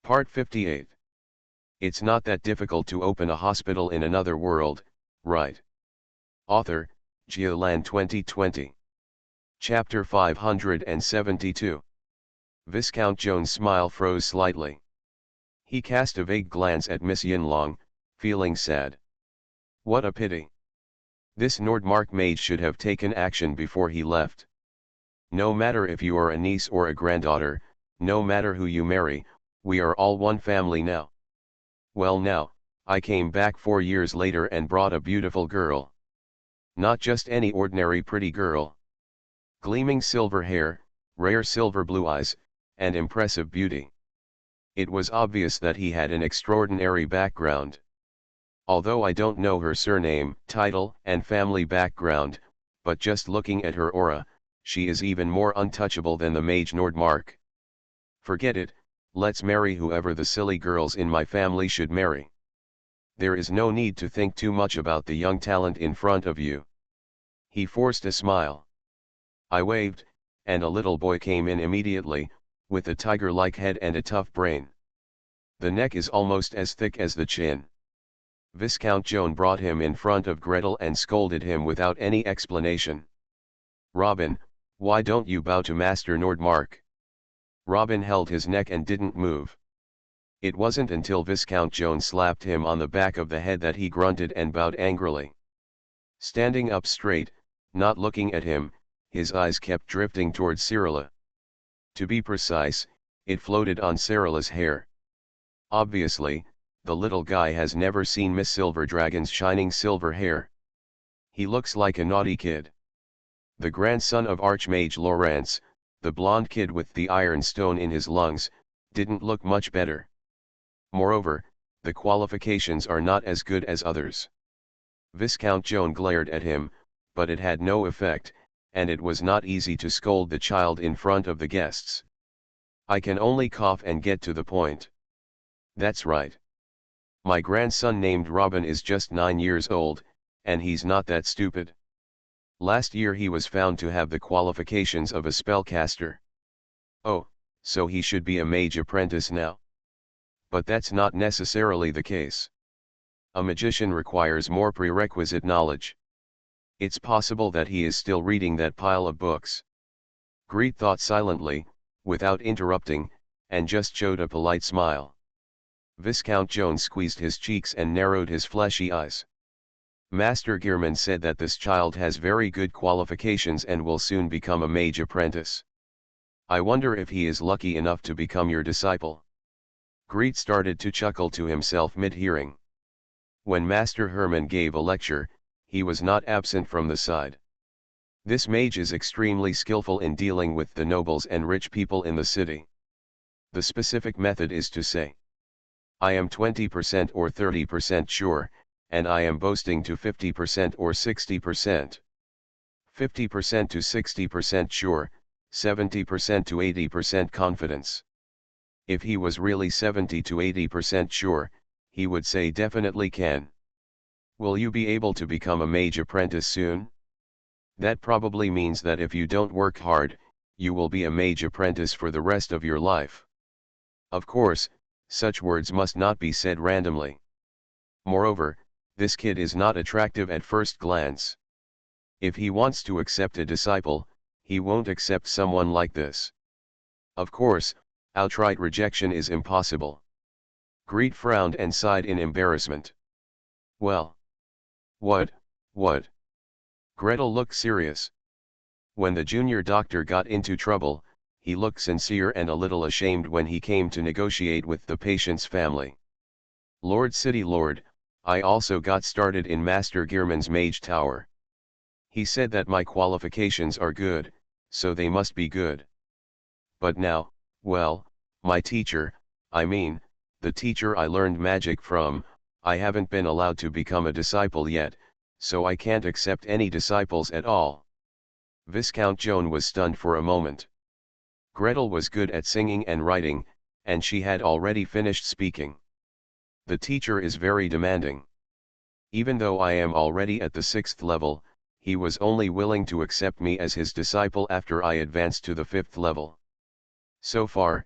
Part 58. It's not that difficult to open a hospital in another world, right? Author, Geoland 2020. Chapter 572. Viscount Joan's smile froze slightly. He cast a vague glance at Miss Yinlong, feeling sad. What a pity. This Nordmark mage should have taken action before he left. No matter if you are a niece or a granddaughter, no matter who you marry, we are all one family now. Well now, I came back 4 years later and brought a beautiful girl. Not just any ordinary pretty girl. Gleaming silver hair, rare silver blue eyes, and impressive beauty. It was obvious that he had an extraordinary background. Although I don't know her surname, title, and family background, but just looking at her aura, she is even more untouchable than the mage Nordmark. Forget it, let's marry whoever the silly girls in my family should marry. There is no need to think too much about the young talent in front of you. He forced a smile. I waved, and a little boy came in immediately, with a tiger-like head and a tough brain. The neck is almost as thick as the chin. Viscount Joan brought him in front of Gretel and scolded him without any explanation. Robin, why don't you bow to Master Nordmark? Robin held his neck and didn't move. It wasn't until Viscount Joan slapped him on the back of the head that he grunted and bowed angrily. Standing up straight, not looking at him, his eyes kept drifting towards Cyrilla. To be precise, it floated on Cyrilla's hair. Obviously, the little guy has never seen Miss Silverdragon's shining silver hair. He looks like a naughty kid. The grandson of Archmage Lawrence, the blonde kid with the iron stone in his lungs, didn't look much better. Moreover, the qualifications are not as good as others. Viscount Joan glared at him, but it had no effect, and it was not easy to scold the child in front of the guests. I can only cough and get to the point. That's right. My grandson named Robin is just 9 years old, and he's not that stupid. Last year he was found to have the qualifications of a spellcaster. Oh, so he should be a mage apprentice now. But that's not necessarily the case. A magician requires more prerequisite knowledge. It's possible that he is still reading that pile of books. Greet thought silently, without interrupting, and just showed a polite smile. Viscount Joan squeezed his cheeks and narrowed his fleshy eyes. Master Gearman said that this child has very good qualifications and will soon become a mage apprentice. I wonder if he is lucky enough to become your disciple. Greet started to chuckle to himself mid-hearing. When Master Herman gave a lecture, he was not absent from the side. This mage is extremely skillful in dealing with the nobles and rich people in the city. The specific method is to say, I am 20% or 30% sure, and I am boasting to 50% or 60%. 50% to 60% sure, 70% to 80% confidence. If he was really 70 to 80% sure, he would say definitely can. Will you be able to become a mage apprentice soon? That probably means that if you don't work hard, you will be a mage apprentice for the rest of your life. Of course, such words must not be said randomly. Moreover, this kid is not attractive at first glance. If he wants to accept a disciple, he won't accept someone like this. Of course, outright rejection is impossible. Greet frowned and sighed in embarrassment. Well. What? Gretel looked serious. When the junior doctor got into trouble, he looked sincere and a little ashamed when he came to negotiate with the patient's family. Lord City Lord, I also got started in Master Gearman's Mage Tower. He said that my qualifications are good, so they must be good. But now, well, my teacher, the teacher I learned magic from, I haven't been allowed to become a disciple yet, so I can't accept any disciples at all. Viscount Joan was stunned for a moment. Gretel was good at singing and writing, and she had already finished speaking. The teacher is very demanding. Even though I am already at the 6th level, he was only willing to accept me as his disciple after I advanced to the 5th level. So far,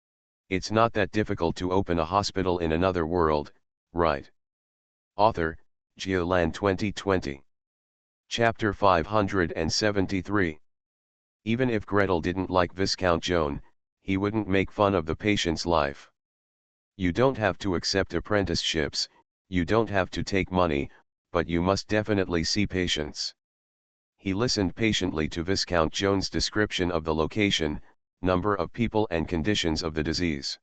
It's not that difficult to open a hospital in another world, right? Author, Geoland 2020. Chapter 573. Even if Gretel didn't like Viscount Joan, he wouldn't make fun of the patient's life. You don't have to accept apprenticeships, you don't have to take money, but you must definitely see patients. He listened patiently to Viscount Joan's description of the location, number of people and conditions of the disease.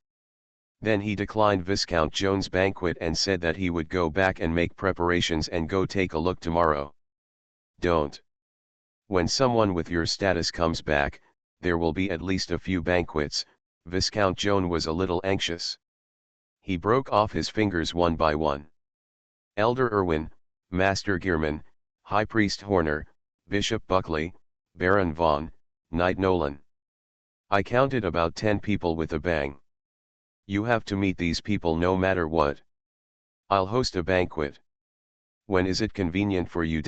Then he declined Viscount Joan's banquet and said that he would go back and make preparations and go take a look tomorrow. Don't. When someone with your status comes back, there will be at least a few banquets. Viscount Joan was a little anxious. He broke off his fingers one by one. Elder Irwin, Master Gearman, High Priest Horner, Bishop Buckley, Baron Vaughn, Knight Nolan. I counted about 10 people with a bang. You have to meet these people no matter what. I'll host a banquet. When is it convenient for you?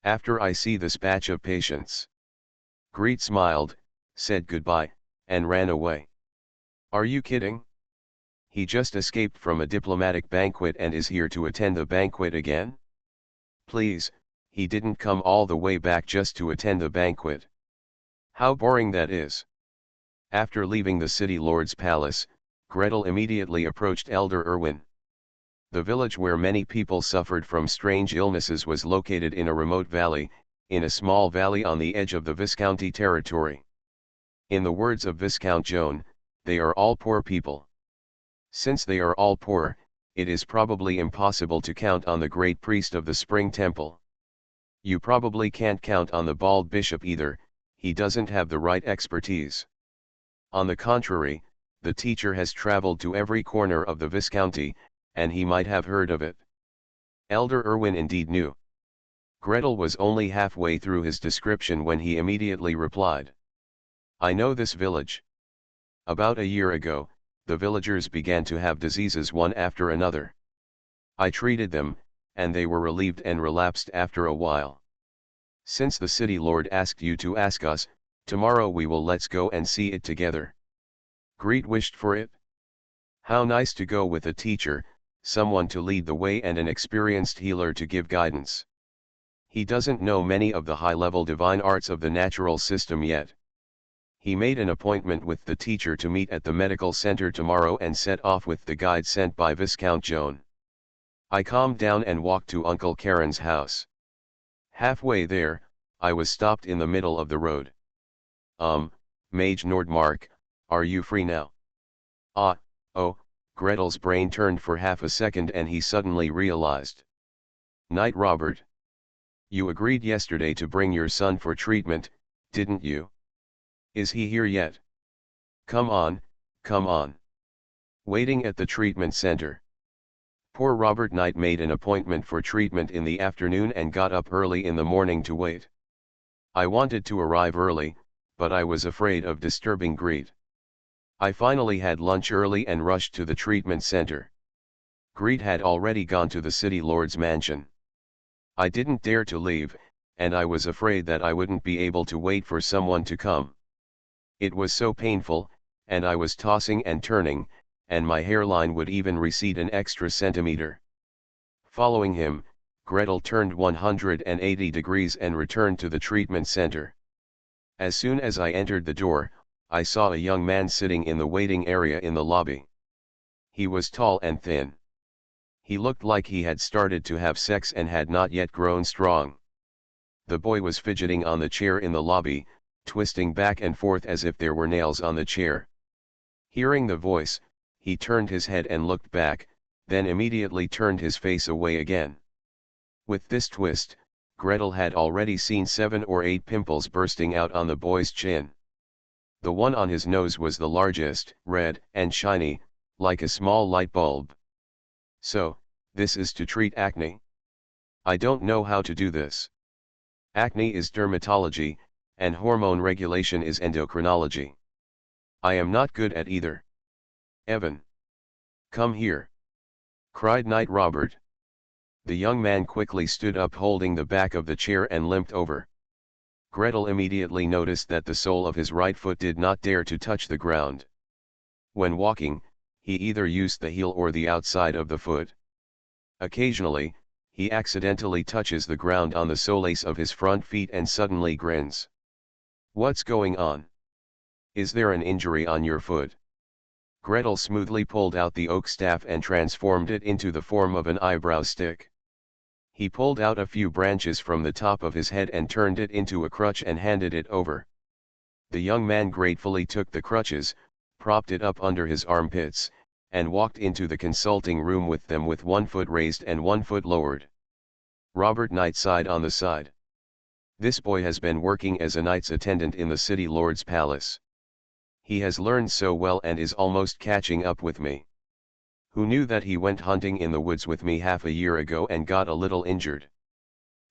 After I see this batch of patients. Greet smiled, said goodbye, and ran away. Are you kidding? He just escaped from a diplomatic banquet and is here to attend the banquet again? Please, he didn't come all the way back just to attend the banquet. How boring that is. After leaving the city lord's palace, Gretel immediately approached Elder Irwin. The village where many people suffered from strange illnesses was located in a remote valley, in a small valley on the edge of the Viscounty territory. In the words of Viscount Joan, they are all poor people. Since they are all poor, it is probably impossible to count on the great priest of the Spring Temple. You probably can't count on the bald bishop either, he doesn't have the right expertise. On the contrary, the teacher has traveled to every corner of the Viscounty, and he might have heard of it. Elder Irwin indeed knew. Gretel was only halfway through his description when he immediately replied. I know this village. About a year ago, the villagers began to have diseases one after another. I treated them, and they were relieved and relapsed after a while. Since the city lord asked you to ask us, tomorrow let's go and see it together. Greet wished for it. How nice to go with a teacher, someone to lead the way and an experienced healer to give guidance. He doesn't know many of the high-level divine arts of the natural system yet. He made an appointment with the teacher to meet at the medical center tomorrow and set off with the guide sent by Viscount Joan. I calmed down and walked to Uncle Karen's house. Halfway there, I was stopped in the middle of the road. Mage Nordmark, are you free now? Oh, Gretel's brain turned for half a second and he suddenly realized. Knight Robert. You agreed yesterday to bring your son for treatment, didn't you? Is he here yet? Come on, come on. Waiting at the treatment center. Poor Robert Knight made an appointment for treatment in the afternoon and got up early in the morning to wait. I wanted to arrive early, but I was afraid of disturbing Greet. I finally had lunch early and rushed to the treatment center. Greet had already gone to the city lord's mansion. I didn't dare to leave, and I was afraid that I wouldn't be able to wait for someone to come. It was so painful, and I was tossing and turning, and my hairline would even recede an extra centimeter. Following him, Gretel turned 180 degrees and returned to the treatment center. As soon as I entered the door, I saw a young man sitting in the waiting area in the lobby. He was tall and thin. He looked like he had started to have sex and had not yet grown strong. The boy was fidgeting on the chair in the lobby, twisting back and forth as if there were nails on the chair. Hearing the voice, he turned his head and looked back, then immediately turned his face away again. With this twist, Gretel had already seen 7 or 8 pimples bursting out on the boy's chin. The one on his nose was the largest, red and shiny, like a small light bulb. So, this is to treat acne? I don't know how to do this. Acne is dermatology, and hormone regulation is endocrinology. I am not good at either. Evan. Come here. Cried Knight Robert. The young man quickly stood up holding the back of the chair and limped over. Gretel immediately noticed that the sole of his right foot did not dare to touch the ground. When walking, he either used the heel or the outside of the foot. Occasionally, he accidentally touches the ground on the soleace of his front feet and suddenly grins. What's going on? Is there an injury on your foot? Gretel smoothly pulled out the oak staff and transformed it into the form of an eyebrow stick. He pulled out a few branches from the top of his head and turned it into a crutch and handed it over. The young man gratefully took the crutches, propped it up under his armpits, and walked into the consulting room with them with one foot raised and one foot lowered. Robert Knight sighed on the side. This boy has been working as a knight's attendant in the city lord's palace. He has learned so well and is almost catching up with me. Who knew that he went hunting in the woods with me half a year ago and got a little injured?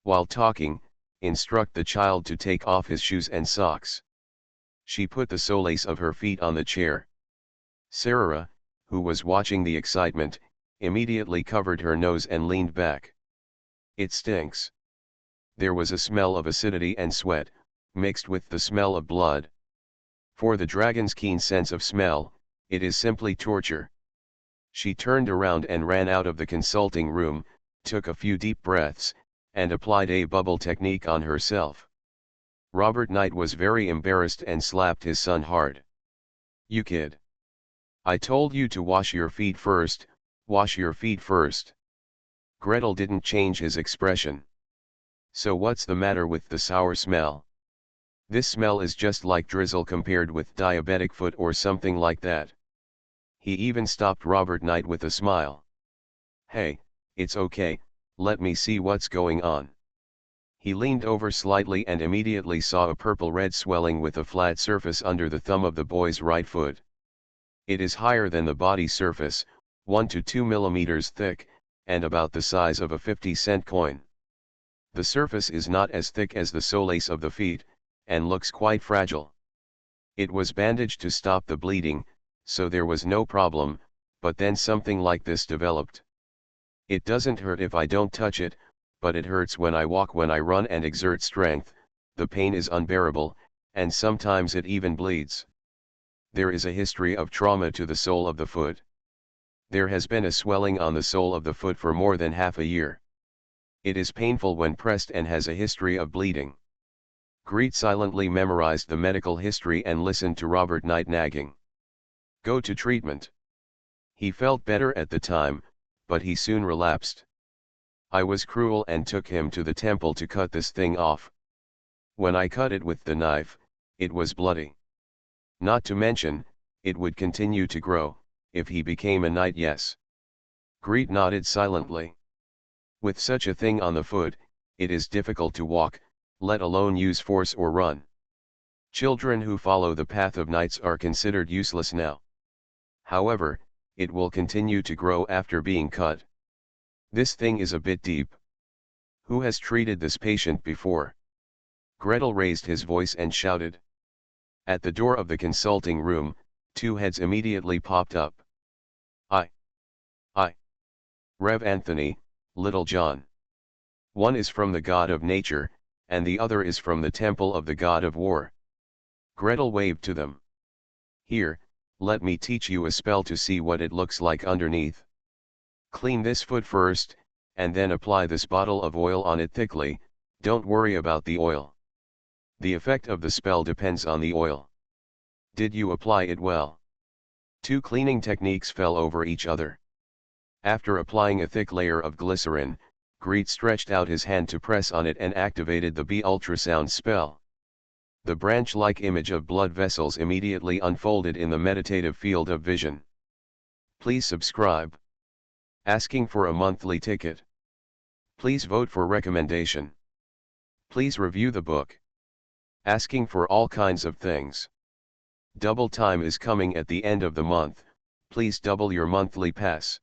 While talking, instruct the child to take off his shoes and socks. She put the solace of her feet on the chair. Sarah, who was watching the excitement, immediately covered her nose and leaned back. It stinks. There was a smell of acidity and sweat, mixed with the smell of blood. For the dragon's keen sense of smell, it is simply torture. She turned around and ran out of the consulting room, took a few deep breaths, and applied a bubble technique on herself. Robert Knight was very embarrassed and slapped his son hard. You kid. I told you to wash your feet first, wash your feet first. Gretel didn't change his expression. So what's the matter with the sour smell? This smell is just like drizzle compared with diabetic foot or something like that. He even stopped Robert Knight with a smile. Hey, it's okay, let me see what's going on. He leaned over slightly and immediately saw a purple-red swelling with a flat surface under the thumb of the boy's right foot. It is higher than the body surface, 1 to 2 millimeters thick, and about the size of a 50-cent coin. The surface is not as thick as the solace of the feet, and looks quite fragile. It was bandaged to stop the bleeding, so there was no problem, but then something like this developed. It doesn't hurt if I don't touch it, but it hurts when I walk, when I run and exert strength. The pain is unbearable, and sometimes it even bleeds. There is a history of trauma to the sole of the foot. There has been a swelling on the sole of the foot for more than half a year. It is painful when pressed and has a history of bleeding. Greet silently memorized the medical history and listened to Robert Knight nagging. Go to treatment. He felt better at the time, but he soon relapsed. I was cruel and took him to the temple to cut this thing off. When I cut it with the knife, it was bloody. Not to mention, it would continue to grow, if he became a knight. Yes. Greet nodded silently. With such a thing on the foot, it is difficult to walk, let alone use force or run. Children who follow the path of knights are considered useless now. However, it will continue to grow after being cut. This thing is a bit deep. Who has treated this patient before? Gretel raised his voice and shouted. At the door of the consulting room, two heads immediately popped up. I. Rev Anthony, Little John. One is from the god of nature, and the other is from the temple of the god of war. Gretel waved to them. Here, let me teach you a spell to see what it looks like underneath. Clean this foot first, and then apply this bottle of oil on it thickly. Don't worry about the oil. The effect of the spell depends on the oil. Did you apply it well? Two cleaning techniques fell over each other. After applying a thick layer of glycerin, Greet stretched out his hand to press on it and activated the B ultrasound spell. The branch-like image of blood vessels immediately unfolded in the meditative field of vision. Please subscribe. Asking for a monthly ticket. Please vote for recommendation. Please review the book. Asking for all kinds of things. Double time is coming at the end of the month. Please double your monthly pass.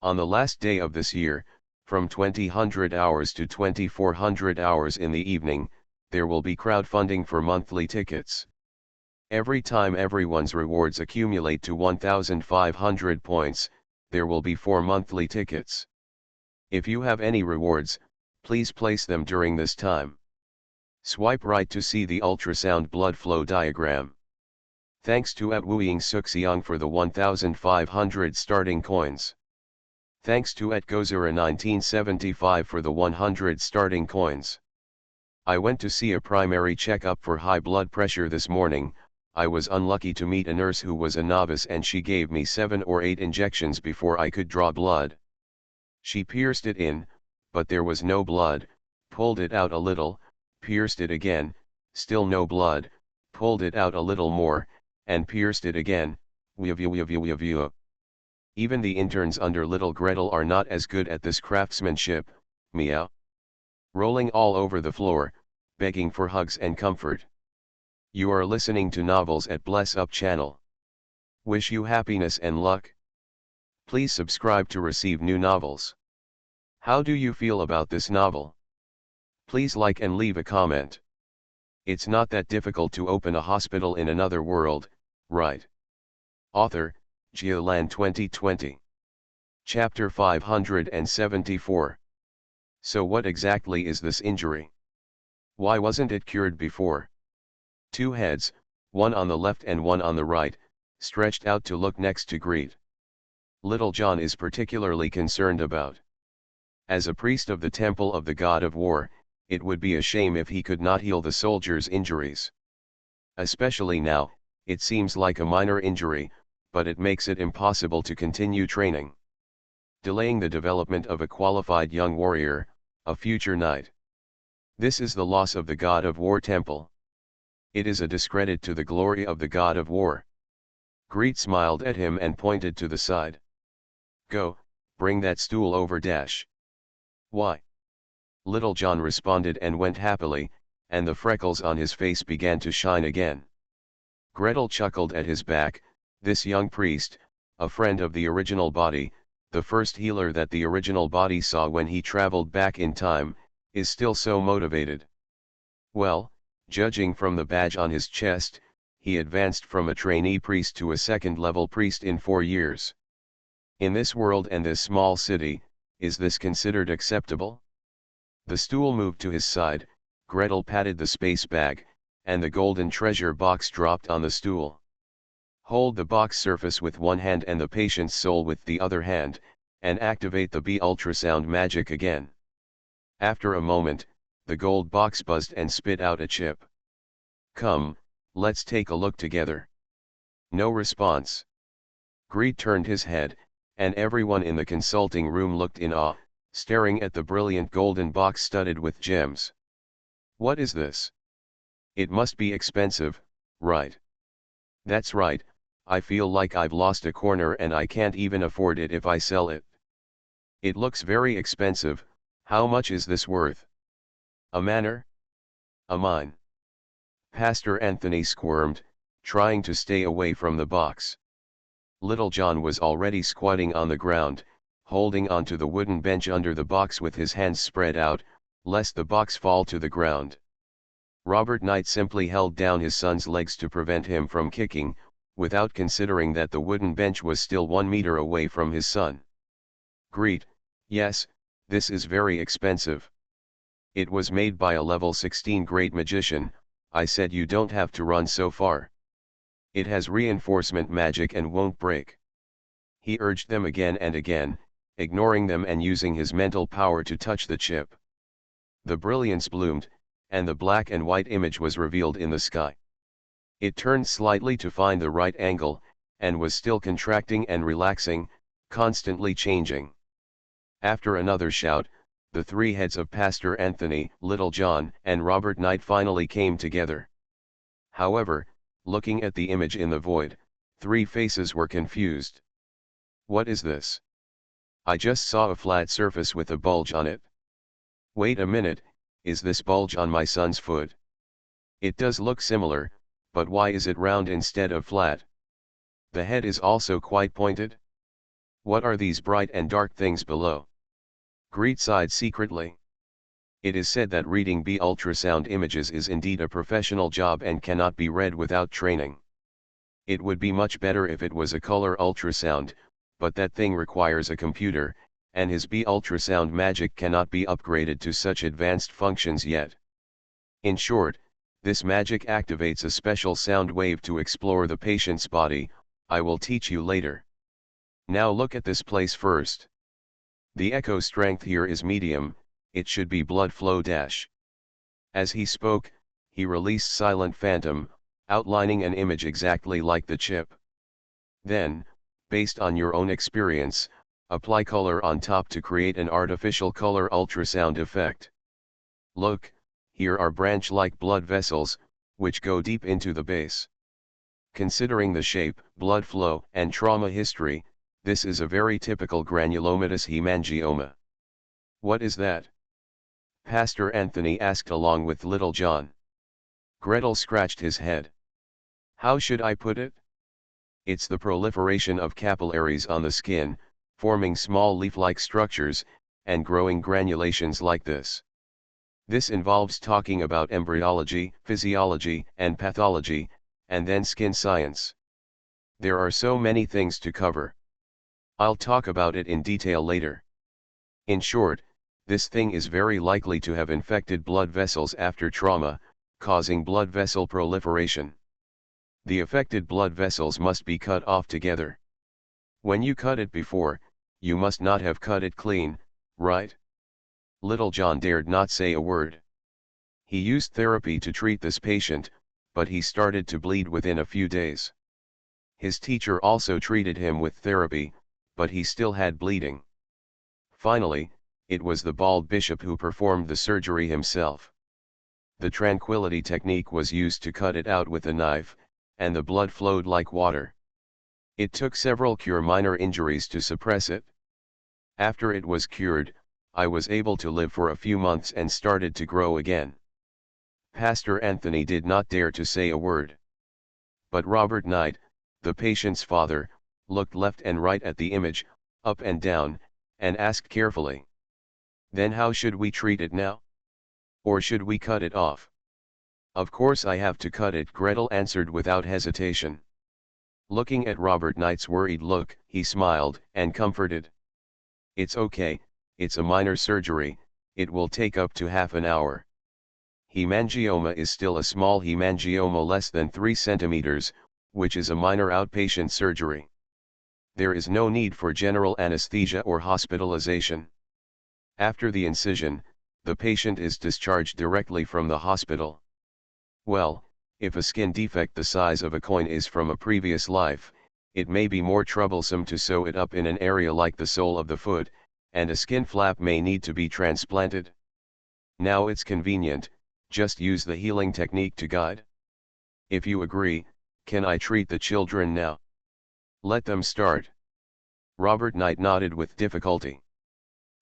On the last day of this year, from 2000 hours to 2400 hours in the evening, there will be crowdfunding for monthly tickets. Every time everyone's rewards accumulate to 1500 points, there will be 4 monthly tickets. If you have any rewards, please place them during this time. Swipe right to see the ultrasound blood flow diagram. Thanks to @Wooing Suxiang for the 1,500 starting coins. Thanks to @Gozura 1975 for the 100 starting coins. I went to see a primary checkup for high blood pressure this morning. I was unlucky to meet a nurse who was a novice and she gave me 7 or 8 injections before I could draw blood. She pierced it in, but there was no blood, pulled it out a little, pierced it again, still no blood, pulled it out a little more, and pierced it again. Even the interns under little Gretel are not as good at this craftsmanship, meow. Rolling all over the floor, begging for hugs and comfort. You are listening to Novels at Bless Up channel. Wish you happiness and luck. Please subscribe to receive new novels. How do you feel about this novel? Please like and leave a comment. It's not that difficult to open a hospital in another world, right? Author, Geoland 2020. Chapter 574. So what exactly is this injury? Why wasn't it cured before? 2 heads, one on the left and one on the right, stretched out to look next to Greet. Little John is particularly concerned about. As a priest of the temple of the god of war, it would be a shame if he could not heal the soldiers' injuries. Especially now, it seems like a minor injury, but it makes it impossible to continue training. Delaying the development of a qualified young warrior, a future knight. This is the loss of the god of war temple. It is a discredit to the glory of the god of war. Greet smiled at him and pointed to the side. Go, bring that stool over dash. Why? Little John responded and went happily, and the freckles on his face began to shine again. Gretel chuckled at his back. This young priest, a friend of the original body, the first healer that the original body saw when he traveled back in time, is still so motivated. Well, judging from the badge on his chest, he advanced from a trainee priest to a second-level priest in 4 years. In this world and this small city, is this considered acceptable? The stool moved to his side, Gretel patted the space bag, and the golden treasure box dropped on the stool. Hold the box surface with one hand and the patient's soul with the other hand, and activate the B ultrasound magic again. After a moment, the gold box buzzed and spit out a chip. Come, let's take a look together. No response. Greet turned his head, and everyone in the consulting room looked in awe, staring at the brilliant golden box studded with gems. What is this? It must be expensive, right? That's right, I feel like I've lost a corner and I can't even afford it if I sell it. It looks very expensive. How much is this worth? A manor? A mine? Pastor Anthony squirmed, trying to stay away from the box. Little John was already squatting on the ground, holding onto the wooden bench under the box with his hands spread out, lest the box fall to the ground. Robert Knight simply held down his son's legs to prevent him from kicking, without considering that the wooden bench was still 1 meter away from his son. Greet, yes, this is very expensive. It was made by a level 16 great magician. I said you don't have to run so far. It has reinforcement magic and won't break. He urged them again and again, ignoring them and using his mental power to touch the chip. The brilliance bloomed, and the black and white image was revealed in the sky. It turned slightly to find the right angle, and was still contracting and relaxing, constantly changing. After another shout, the 3 heads of Pastor Anthony, Little John, and Robert Knight finally came together. However, looking at the image in the void, 3 faces were confused. What is this? I just saw a flat surface with a bulge on it. Wait a minute, is this bulge on my son's foot? It does look similar, but why is it round instead of flat? The head is also quite pointed. What are these bright and dark things below? Greet sighed secretly. It is said that reading B ultrasound images is indeed a professional job and cannot be read without training. It would be much better if it was a color ultrasound, but that thing requires a computer, and his B ultrasound magic cannot be upgraded to such advanced functions yet. In short, This magic activates a special sound wave to explore the patient's body. I will teach you later. Now look at this place first. The echo strength here is medium, it should be blood flow dash. As he spoke, he released Silent Phantom, outlining an image exactly like the chip. Then, based on your own experience, apply color on top to create an artificial color ultrasound effect. Look, here are branch-like blood vessels, which go deep into the base. Considering the shape, blood flow, and trauma history, this is a very typical granulomatous hemangioma. What is that? Pastor Anthony asked along with Little John. Gretel scratched his head. How should I put it? It's the proliferation of capillaries on the skin, forming small leaf-like structures, and growing granulations like this. This involves talking about embryology, physiology, and pathology, and then skin science. There are so many things to cover. I'll talk about it in detail later. In short, this thing is very likely to have infected blood vessels after trauma, causing blood vessel proliferation. The affected blood vessels must be cut off together. When you cut it before, you must not have cut it clean, right? Little John dared not say a word. He used therapy to treat this patient, but he started to bleed within a few days. His teacher also treated him with therapy, but he still had bleeding. Finally, it was the bald bishop who performed the surgery himself. The tranquility technique was used to cut it out with a knife, and the blood flowed like water. It took several minor injuries to suppress it. After it was cured, I was able to live for a few months and started to grow again. Pastor Anthony did not dare to say a word. But Robert Knight, the patient's father, looked left and right at the image, up and down, and asked carefully. Then how should we treat it now? Or should we cut it off? Of course I have to cut it, Gretel answered without hesitation. Looking at Robert Knight's worried look, he smiled and comforted. It's okay, it's a minor surgery, it will take up to half an hour. Hemangioma is still a small hemangioma less than 3 centimeters, which is a minor outpatient surgery. There is no need for general anesthesia or hospitalization. After the incision, the patient is discharged directly from the hospital. Well, if a skin defect the size of a coin is from a previous life, it may be more troublesome to sew it up in an area like the sole of the foot, and a skin flap may need to be transplanted. Now it's convenient, just use the healing technique to guide. If you agree, can I treat the children now? Let them start. Robert Knight nodded with difficulty.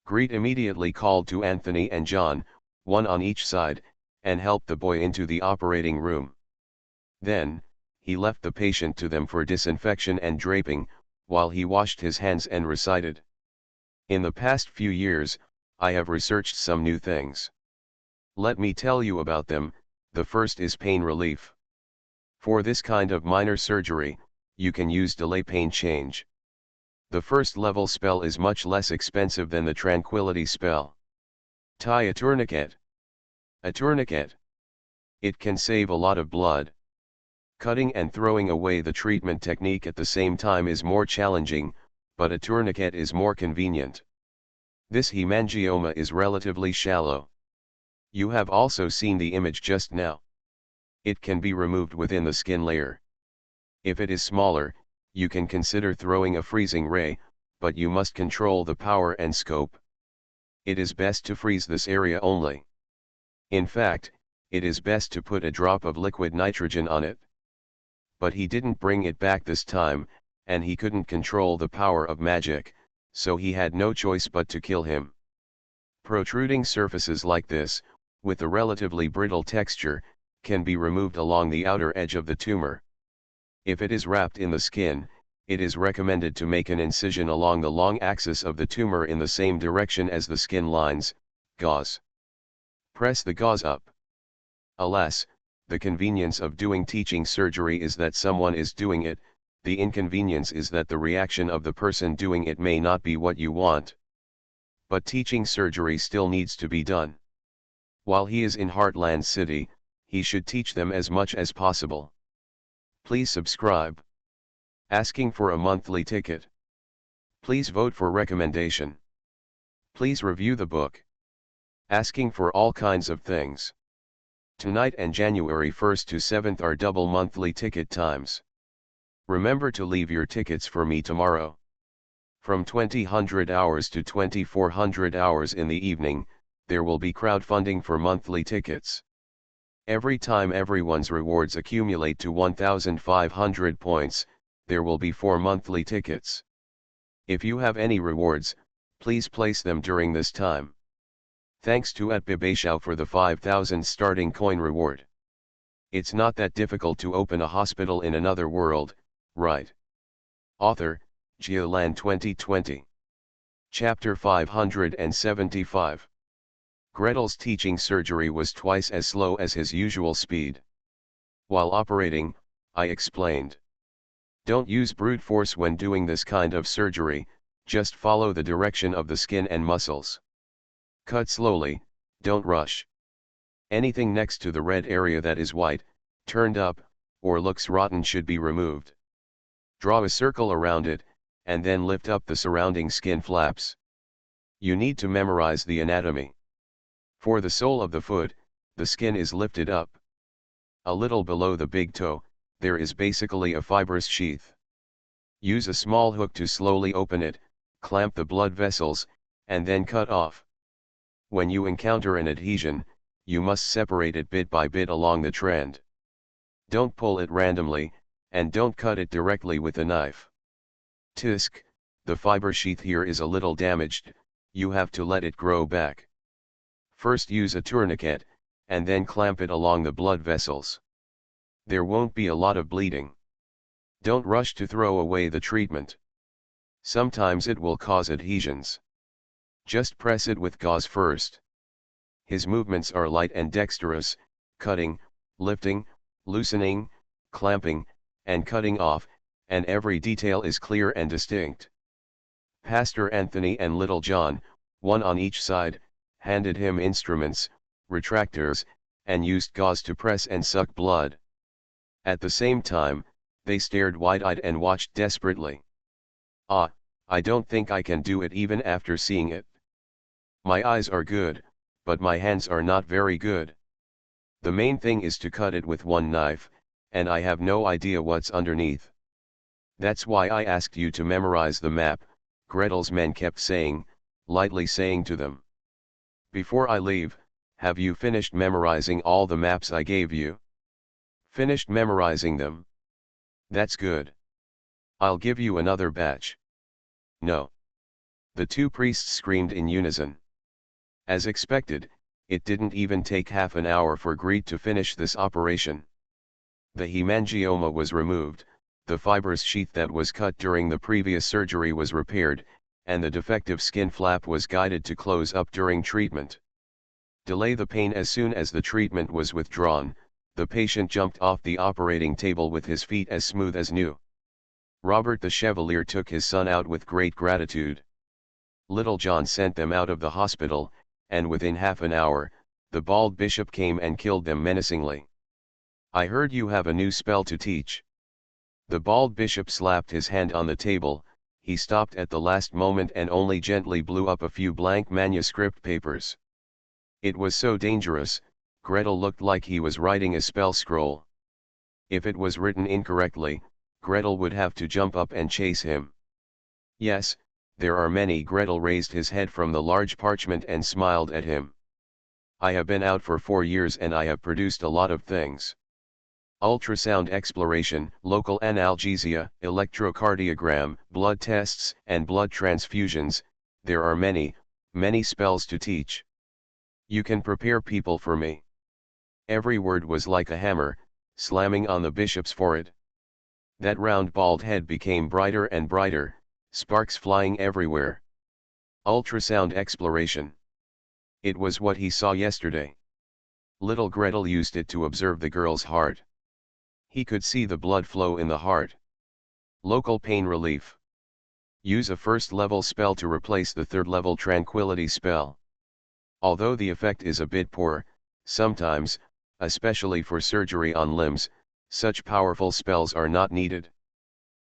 Greet immediately called to Anthony and John, one on each side, and helped the boy into the operating room. Then, he left the patient to them for disinfection and draping, while he washed his hands and recited. In the past few years, I have researched some new things. Let me tell you about them. The first is pain relief. For this kind of minor surgery, you can use delay pain change. The first level spell is much less expensive than the tranquility spell. Tie a tourniquet. A tourniquet. It can save a lot of blood. Cutting and throwing away the treatment technique at the same time is more challenging, but a tourniquet is more convenient. This hemangioma is relatively shallow. You have also seen the image just now. It can be removed within the skin layer. If it is smaller, you can consider throwing a freezing ray, but you must control the power and scope. It is best to freeze this area only. In fact, it is best to put a drop of liquid nitrogen on it. But he didn't bring it back this time, and he couldn't control the power of magic, so he had no choice but to kill him. Protruding surfaces like this, with a relatively brittle texture, can be removed along the outer edge of the tumor. If it is wrapped in the skin, it is recommended to make an incision along the long axis of the tumor in the same direction as the skin lines, gauze. Press the gauze up. Alas, the convenience of doing teaching surgery is that someone is doing it, the inconvenience is that the reaction of the person doing it may not be what you want. But teaching surgery still needs to be done. While he is in Heartland City, he should teach them as much as possible. Please subscribe. Asking for a monthly ticket. Please vote for recommendation. Please review the book. Asking for all kinds of things. Tonight and January 1st to 7th are double monthly ticket times. Remember to leave your tickets for me tomorrow. From 2000 hours to 2400 hours in the evening, there will be crowdfunding for monthly tickets. Every time everyone's rewards accumulate to 1500 points, there will be 4 monthly tickets. If you have any rewards, please place them during this time. Thanks to @Bibashao for the 5000 starting coin reward. It's not that difficult to open a hospital in another world, right? Author, Geoland 2020. Chapter 575. Gretel's teaching surgery was twice as slow as his usual speed. While operating, I explained. Don't use brute force when doing this kind of surgery, just follow the direction of the skin and muscles. Cut slowly, don't rush. Anything next to the red area that is white, turned up, or looks rotten should be removed. Draw a circle around it, and then lift up the surrounding skin flaps. You need to memorize the anatomy. For the sole of the foot, the skin is lifted up. A little below the big toe, there is basically a fibrous sheath. Use a small hook to slowly open it, clamp the blood vessels, and then cut off. When you encounter an adhesion, you must separate it bit by bit along the trend. Don't pull it randomly, and don't cut it directly with a knife. Tisk, the fiber sheath here is a little damaged, you have to let it grow back. First use a tourniquet, and then clamp it along the blood vessels. There won't be a lot of bleeding. Don't rush to throw away the treatment. Sometimes it will cause adhesions. Just press it with gauze first. His movements are light and dexterous, cutting, lifting, loosening, clamping, and cutting off, and every detail is clear and distinct. Pastor Anthony and Little John, one on each side, handed him instruments, retractors, and used gauze to press and suck blood. At the same time, they stared wide-eyed and watched desperately. Ah, I don't think I can do it even after seeing it. My eyes are good, but my hands are not very good. The main thing is to cut it with one knife, and I have no idea what's underneath. That's why I asked you to memorize the map, Gretel's men kept saying, lightly saying to them. Before I leave, have you finished memorizing all the maps I gave you? Finished memorizing them? That's good. I'll give you another batch. No. The two priests screamed in unison. As expected, it didn't even take half an hour for Greet to finish this operation. The hemangioma was removed, the fibrous sheath that was cut during the previous surgery was repaired, and the defective skin flap was guided to close up during treatment. Delay the pain. As soon as the treatment was withdrawn, the patient jumped off the operating table with his feet as smooth as new. Robert the Chevalier took his son out with great gratitude. Little John sent them out of the hospital, and within half an hour, the bald bishop came and killed them menacingly. I heard you have a new spell to teach. The bald bishop slapped his hand on the table. He stopped at the last moment and only gently blew up a few blank manuscript papers. It was so dangerous, Gretel looked like he was writing a spell scroll. If it was written incorrectly, Gretel would have to jump up and chase him. Yes, there are many. Gretel raised his head from the large parchment and smiled at him. I have been out for 4 years and I have produced a lot of things. Ultrasound exploration, local analgesia, electrocardiogram, blood tests, and blood transfusions. There are many, many spells to teach. You can prepare people for me. Every word was like a hammer, slamming on the bishop's forehead. That round bald head became brighter and brighter, sparks flying everywhere. Ultrasound exploration. It was what he saw yesterday. Little Gretel used it to observe the girl's heart. He could see the blood flow in the heart. Local pain relief. Use a first-level spell to replace the third-level tranquility spell. Although the effect is a bit poor, sometimes, especially for surgery on limbs, such powerful spells are not needed.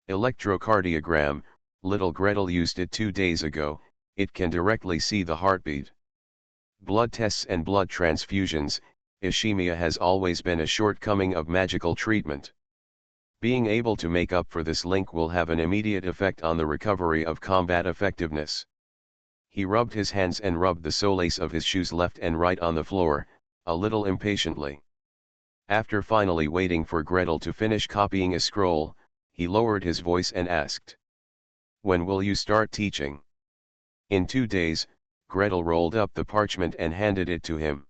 Electrocardiogram, little Gretel used it 2 days ago, it can directly see the heartbeat. Blood tests and blood transfusions, ischemia has always been a shortcoming of magical treatment. Being able to make up for this link will have an immediate effect on the recovery of combat effectiveness. He rubbed his hands and rubbed the soles of his shoes left and right on the floor, a little impatiently. After finally waiting for Gretel to finish copying a scroll, he lowered his voice and asked, "When will you start teaching?" "In 2 days," Gretel rolled up the parchment and handed it to him.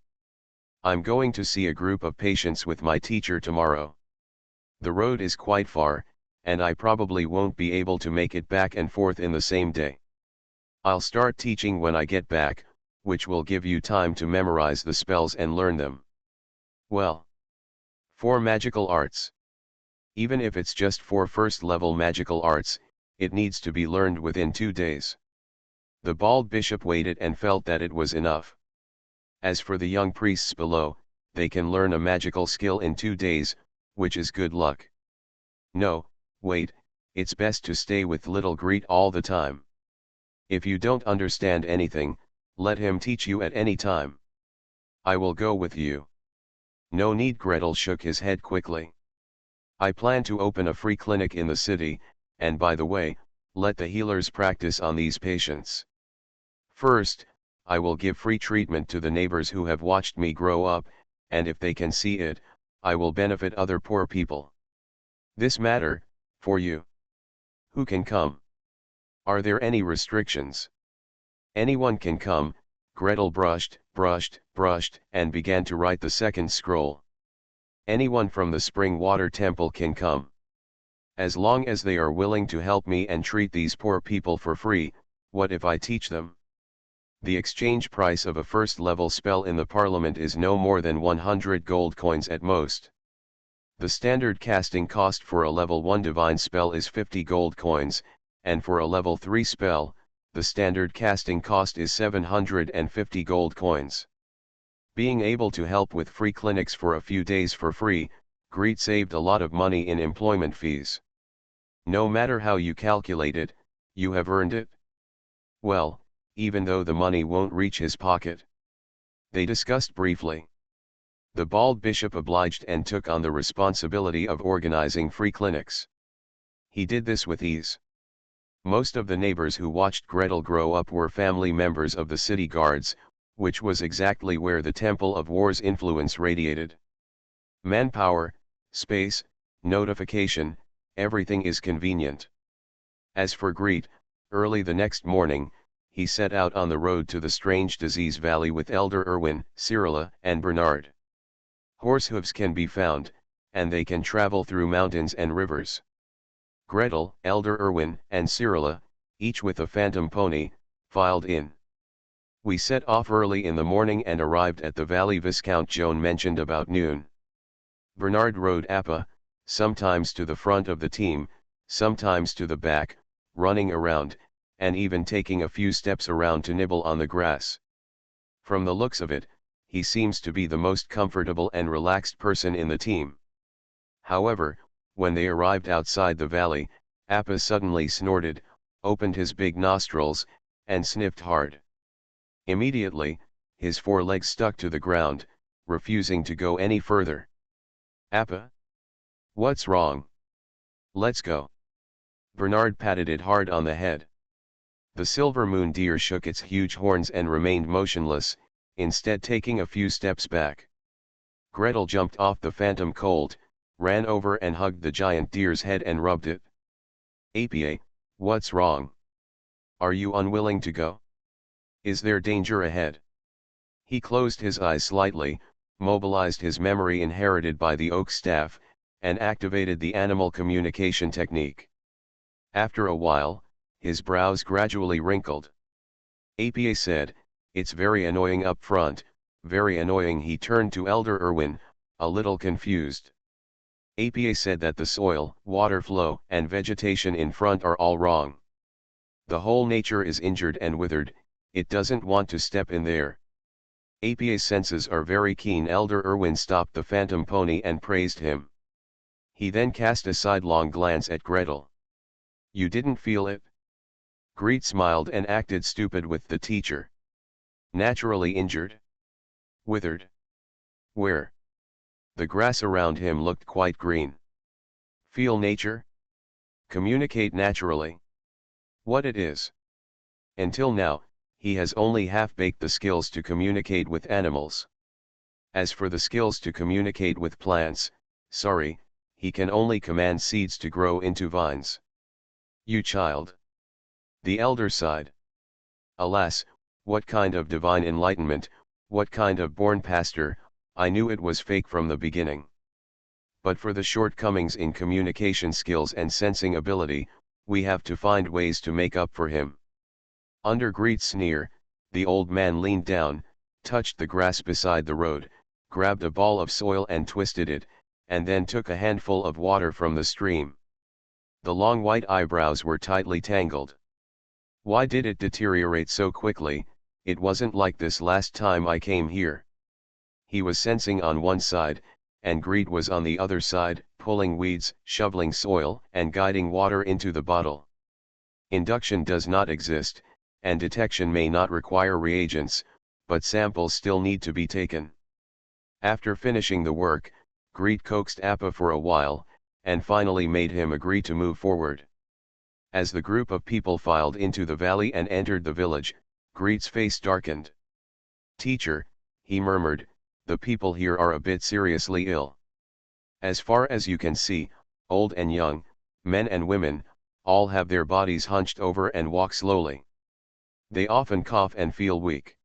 "I'm going to see a group of patients with my teacher tomorrow. The road is quite far, and I probably won't be able to make it back and forth in the same day. I'll start teaching when I get back, which will give you time to memorize the spells and learn them." "Well, 4 magical arts. Even if it's just 4 first-level magical arts, it needs to be learned within 2 days. The bald bishop waited and felt that it was enough. As for the young priests below, they can learn a magical skill in 2 days, which is good luck. No, wait, it's best to stay with little Greet all the time. If you don't understand anything, let him teach you at any time. I will go with you." "No need," Gretel shook his head quickly. "I plan to open a free clinic in the city, and by the way, let the healers practice on these patients. First, I will give free treatment to the neighbors who have watched me grow up, and if they can see it, I will benefit other poor people. This matter, for you. Who can come? Are there any restrictions?" "Anyone can come." Gretel brushed, and began to write the second scroll. "Anyone from the Spring Water Temple can come. As long as they are willing to help me and treat these poor people for free, what if I teach them? The exchange price of a first-level spell in the Parliament is no more than 100 gold coins at most. The standard casting cost for a level 1 divine spell is 50 gold coins, and for a level 3 spell, the standard casting cost is 750 gold coins. Being able to help with free clinics for a few days for free, Greet saved a lot of money in employment fees. No matter how you calculate it, you have earned it. Well, even though the money won't reach his pocket." They discussed briefly. The bald bishop obliged and took on the responsibility of organizing free clinics. He did this with ease. Most of the neighbors who watched Gretel grow up were family members of the city guards, which was exactly where the Temple of War's influence radiated. Manpower, space, notification, everything is convenient. As for Greet, early the next morning, he set out on the road to the Strange Disease Valley with Elder Erwin, Cyrilla, and Bernard. Horsehooves can be found, and they can travel through mountains and rivers. Gretel, Elder Erwin, and Cyrilla, each with a phantom pony, filed in. We set off early in the morning and arrived at the valley Viscount Joan mentioned about noon. Bernard rode Appa, sometimes to the front of the team, sometimes to the back, running around, and even taking a few steps around to nibble on the grass. From the looks of it, he seems to be the most comfortable and relaxed person in the team. However, when they arrived outside the valley, Appa suddenly snorted, opened his big nostrils, and sniffed hard. Immediately, his 4 legs stuck to the ground, refusing to go any further. "Appa? What's wrong? Let's go." Bernard patted it hard on the head. The silver moon deer shook its huge horns and remained motionless, instead taking a few steps back. Gretel jumped off the phantom colt, ran over and hugged the giant deer's head and rubbed it. "Apa, what's wrong? Are you unwilling to go? Is there danger ahead?" He closed his eyes slightly, mobilized his memory inherited by the oak staff, and activated the animal communication technique. After a while, his brows gradually wrinkled. Apa said, "It's very annoying up front, very annoying." He turned to Elder Erwin, a little confused. Apa said that the soil, water flow, and vegetation in front are all wrong. The whole nature is injured and withered, it doesn't want to step in there. APA's senses are very keen. Elder Irwin stopped the phantom pony and praised him. He then cast a sidelong glance at Gretel. You didn't feel it? Greet smiled and acted stupid with the teacher. Naturally injured? Withered? Where? The grass around him looked quite green. Feel nature? Communicate naturally. What it is? Until now, he has only half-baked the skills to communicate with animals. As for the skills to communicate with plants, sorry, he can only command seeds to grow into vines. You child. The elder sighed. Alas, what kind of divine enlightenment, what kind of born pastor, I knew it was fake from the beginning. But for the shortcomings in communication skills and sensing ability, we have to find ways to make up for him. Under Greet's sneer, the old man leaned down, touched the grass beside the road, grabbed a ball of soil and twisted it, and then took a handful of water from the stream. The long white eyebrows were tightly tangled. Why did it deteriorate so quickly? It wasn't like this last time I came here. He was sensing on one side, and Greet was on the other side, pulling weeds, shoveling soil, and guiding water into the bottle. Induction does not exist, and detection may not require reagents, but samples still need to be taken. After finishing the work, Greet coaxed Appa for a while, and finally made him agree to move forward. As the group of people filed into the valley and entered the village, Greet's face darkened. Teacher, he murmured, the people here are a bit seriously ill. As far as you can see, old and young, men and women, all have their bodies hunched over and walk slowly. They often cough and feel weak.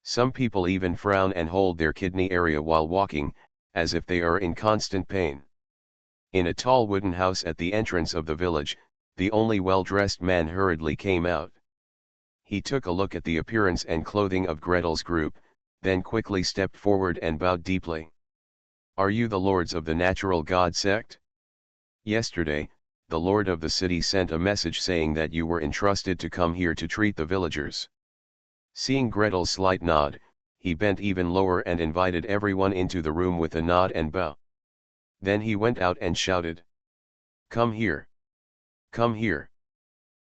Some people even frown and hold their kidney area while walking, as if they are in constant pain. In a tall wooden house at the entrance of the village, the only well-dressed man hurriedly came out. He took a look at the appearance and clothing of Gretel's group, then quickly stepped forward and bowed deeply. Are you the lords of the natural god sect? Yesterday, the lord of the city sent a message saying that you were entrusted to come here to treat the villagers. Seeing Gretel's slight nod, he bent even lower and invited everyone into the room with a nod and bow. Then he went out and shouted. Come here. Come here.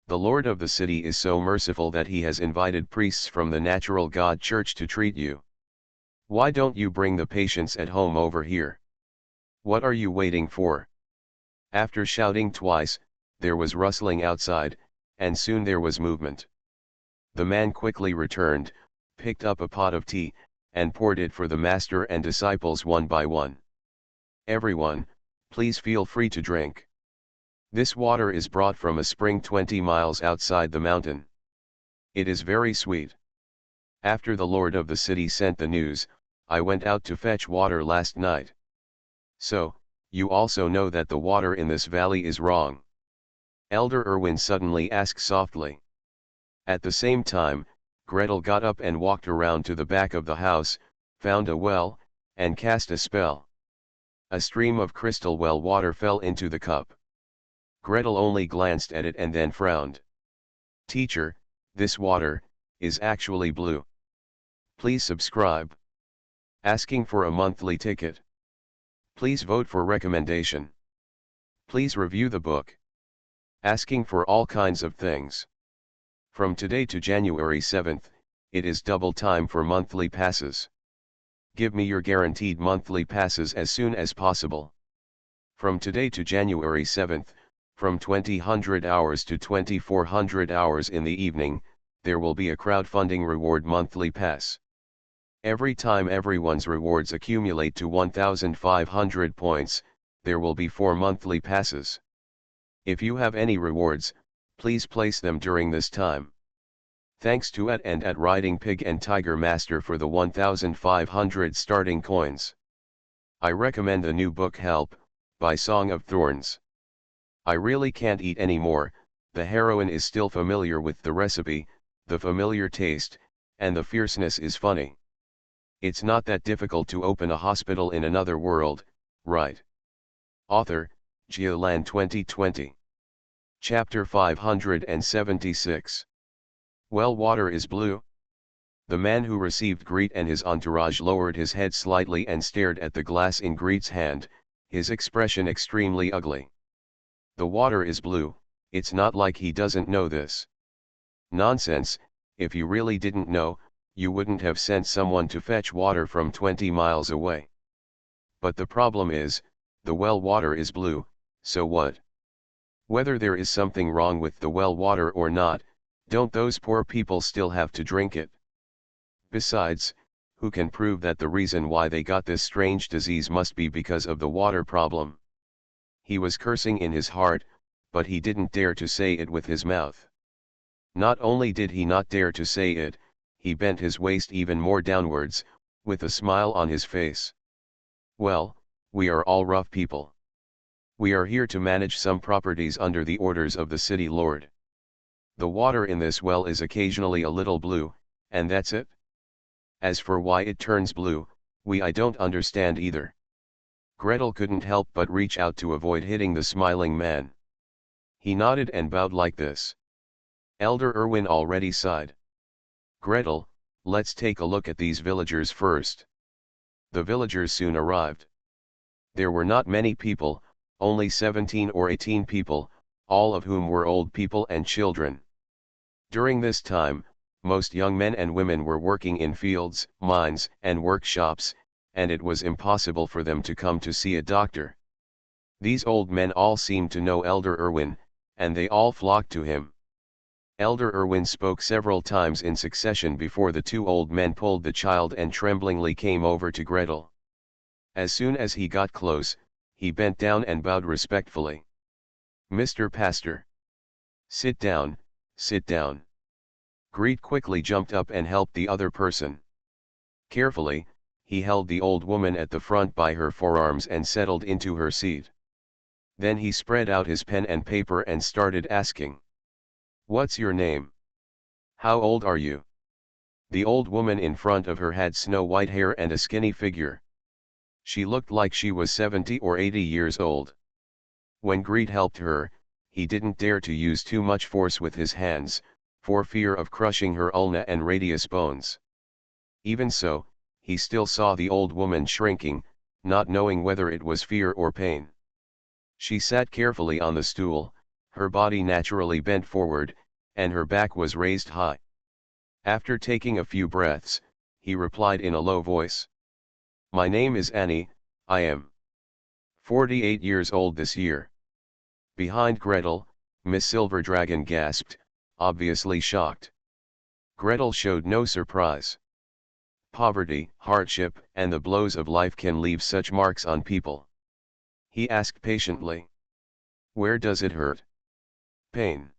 The lord of the city is so merciful that he has invited priests from the natural god church to treat you. Why don't you bring the patients at home over here? What are you waiting for? After shouting twice, there was rustling outside, and soon there was movement. The man quickly returned, picked up a pot of tea, and poured it for the master and disciples one by one. Everyone, please feel free to drink. This water is brought from a spring 20 miles outside the mountain. It is very sweet. After the lord of the city sent the news, I went out to fetch water last night. So, you also know that the water in this valley is wrong? Elder Irwin suddenly asked softly. At the same time, Gretel got up and walked around to the back of the house, found a well, and cast a spell. A stream of crystal well water fell into the cup. Gretel only glanced at it and then frowned. Teacher, this water is actually blue. Please subscribe. Asking for a monthly ticket. Please vote for recommendation. Please review the book. Asking for all kinds of things. From today to January 7th, it is double time for monthly passes. Give me your guaranteed monthly passes as soon as possible. From today to January 7th, from 2000 hours to 2400 hours in the evening, there will be a crowdfunding reward monthly pass. Every time everyone's rewards accumulate to 1500 points, there will be 4 monthly passes. If you have any rewards, please place them during this time. Thanks to @ Riding Pig and Tiger Master for the 1500 starting coins. I recommend the new book Help, by Song of Thorns. I really can't eat anymore. The heroine is still familiar with the recipe, the familiar taste, and the fierceness is funny. It's not that difficult to open a hospital in another world, right? Author, Geoland 2020. Chapter 576. Well, water is blue? The man who received Greet and his entourage lowered his head slightly and stared at the glass in Greet's hand, his expression extremely ugly. The water is blue, it's not like he doesn't know this. Nonsense, if you really didn't know, you wouldn't have sent someone to fetch water from 20 miles away. But the problem is, the well water is blue, so what? Whether there is something wrong with the well water or not, don't those poor people still have to drink it? Besides, who can prove that the reason why they got this strange disease must be because of the water problem? He was cursing in his heart, but he didn't dare to say it with his mouth. Not only did he not dare to say it, he bent his waist even more downwards, with a smile on his face. Well, we are all rough people. We are here to manage some properties under the orders of the city lord. The water in this well is occasionally a little blue, and that's it. As for why it turns blue, I don't understand either. Gretel couldn't help but reach out to avoid hitting the smiling man. He nodded and bowed like this. Elder Erwin already sighed. Gretel, let's take a look at these villagers first. The villagers soon arrived. There were not many people, only 17 or 18 people, all of whom were old people and children. During this time, most young men and women were working in fields, mines, and workshops, and it was impossible for them to come to see a doctor. These old men all seemed to know Elder Erwin, and they all flocked to him. Elder Erwin spoke several times in succession before the two old men pulled the child and tremblingly came over to Gretel. As soon as he got close, he bent down and bowed respectfully. "Mr. Pastor. Sit down, sit down." Greet quickly jumped up and helped the other person. Carefully, he held the old woman at the front by her forearms and settled into her seat. Then he spread out his pen and paper and started asking. "What's your name? How old are you?" The old woman in front of her had snow-white hair and a skinny figure. She looked like she was 70 or 80 years old. When Greet helped her, he didn't dare to use too much force with his hands, for fear of crushing her ulna and radius bones. Even so, he still saw the old woman shrinking, not knowing whether it was fear or pain. She sat carefully on the stool, her body naturally bent forward, and her back was raised high. After taking a few breaths, he replied in a low voice. "My name is Annie, I am 48 years old this year." Behind Gretel, Miss Silver Dragon gasped, obviously shocked. Gretel showed no surprise. Poverty, hardship, and the blows of life can leave such marks on people. He asked patiently. "Where does it hurt?" "Pain."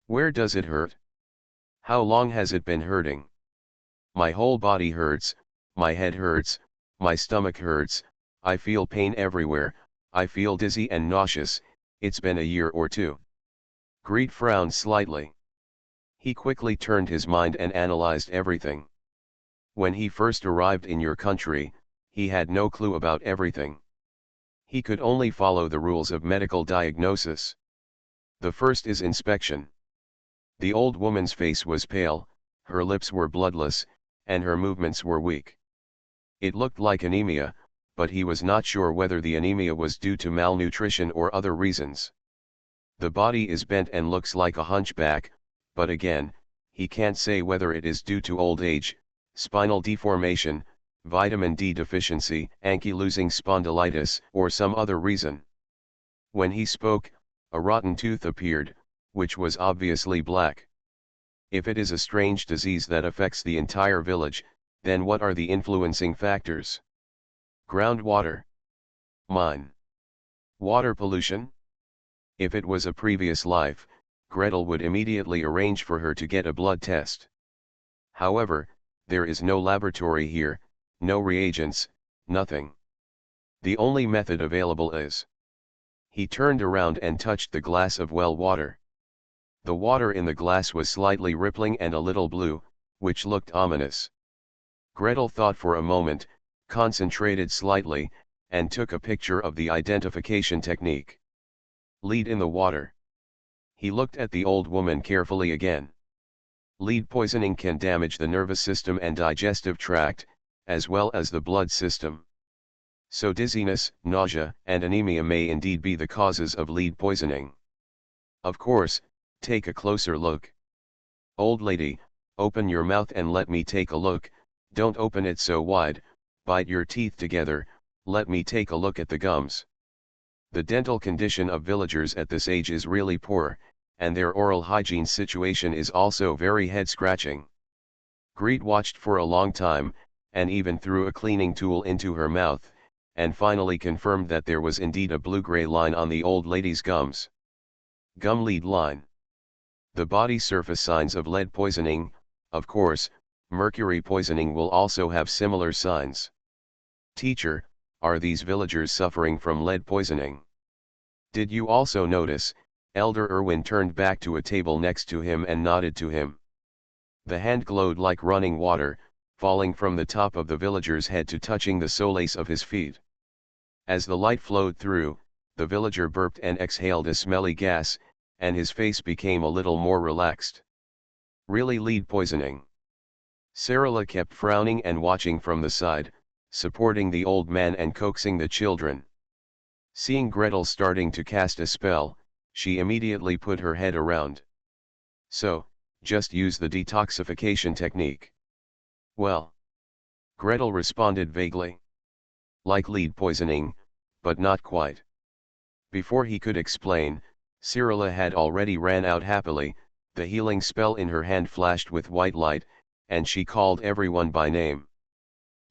"Where does it hurt? How long has it been hurting?" "My whole body hurts, my head hurts, my stomach hurts, I feel pain everywhere, I feel dizzy and nauseous, it's been a year or two." Greet frowned slightly. He quickly turned his mind and analyzed everything. When he first arrived in your country, he had no clue about everything. He could only follow the rules of medical diagnosis. The first is inspection. The old woman's face was pale, her lips were bloodless, and her movements were weak. It looked like anemia, but he was not sure whether the anemia was due to malnutrition or other reasons. The body is bent and looks like a hunchback, but again, he can't say whether it is due to old age, spinal deformation, vitamin D deficiency, ankylosing spondylitis, or some other reason. When he spoke, a rotten tooth appeared, which was obviously black. If it is a strange disease that affects the entire village, then what are the influencing factors? Groundwater? Mine? Water pollution? If it was a previous life, Gretel would immediately arrange for her to get a blood test. However, there is no laboratory here, no reagents, nothing. The only method available is. He turned around and touched the glass of well water. The water in the glass was slightly rippling and a little blue, which looked ominous. Gretel thought for a moment, concentrated slightly, and took a picture of the identification technique. "Lead in the water." He looked at the old woman carefully again. Lead poisoning can damage the nervous system and digestive tract, as well as the blood system. So dizziness, nausea, and anemia may indeed be the causes of lead poisoning. Of course, take a closer look. Old lady, open your mouth and let me take a look. Don't open it so wide, bite your teeth together, let me take a look at the gums. The dental condition of villagers at this age is really poor, and their oral hygiene situation is also very head-scratching. Greet watched for a long time, and even threw a cleaning tool into her mouth, and finally confirmed that there was indeed a blue-gray line on the old lady's gums. Gum lead line. The body surface signs of lead poisoning. Of course, mercury poisoning will also have similar signs. Teacher, are these villagers suffering from lead poisoning? Did you also notice? Elder Irwin turned back to a table next to him and nodded to him. The hand glowed like running water, falling from the top of the villager's head to touching the soles of his feet. As the light flowed through, the villager burped and exhaled a smelly gas, and his face became a little more relaxed. Really lead poisoning? Sarala kept frowning and watching from the side, supporting the old man and coaxing the children. Seeing Gretel starting to cast a spell, she immediately put her head around. So, just use the detoxification technique. Well, Gretel responded vaguely. Like lead poisoning, but not quite. Before he could explain, Sarala had already ran out happily, the healing spell in her hand flashed with white light, and she called everyone by name.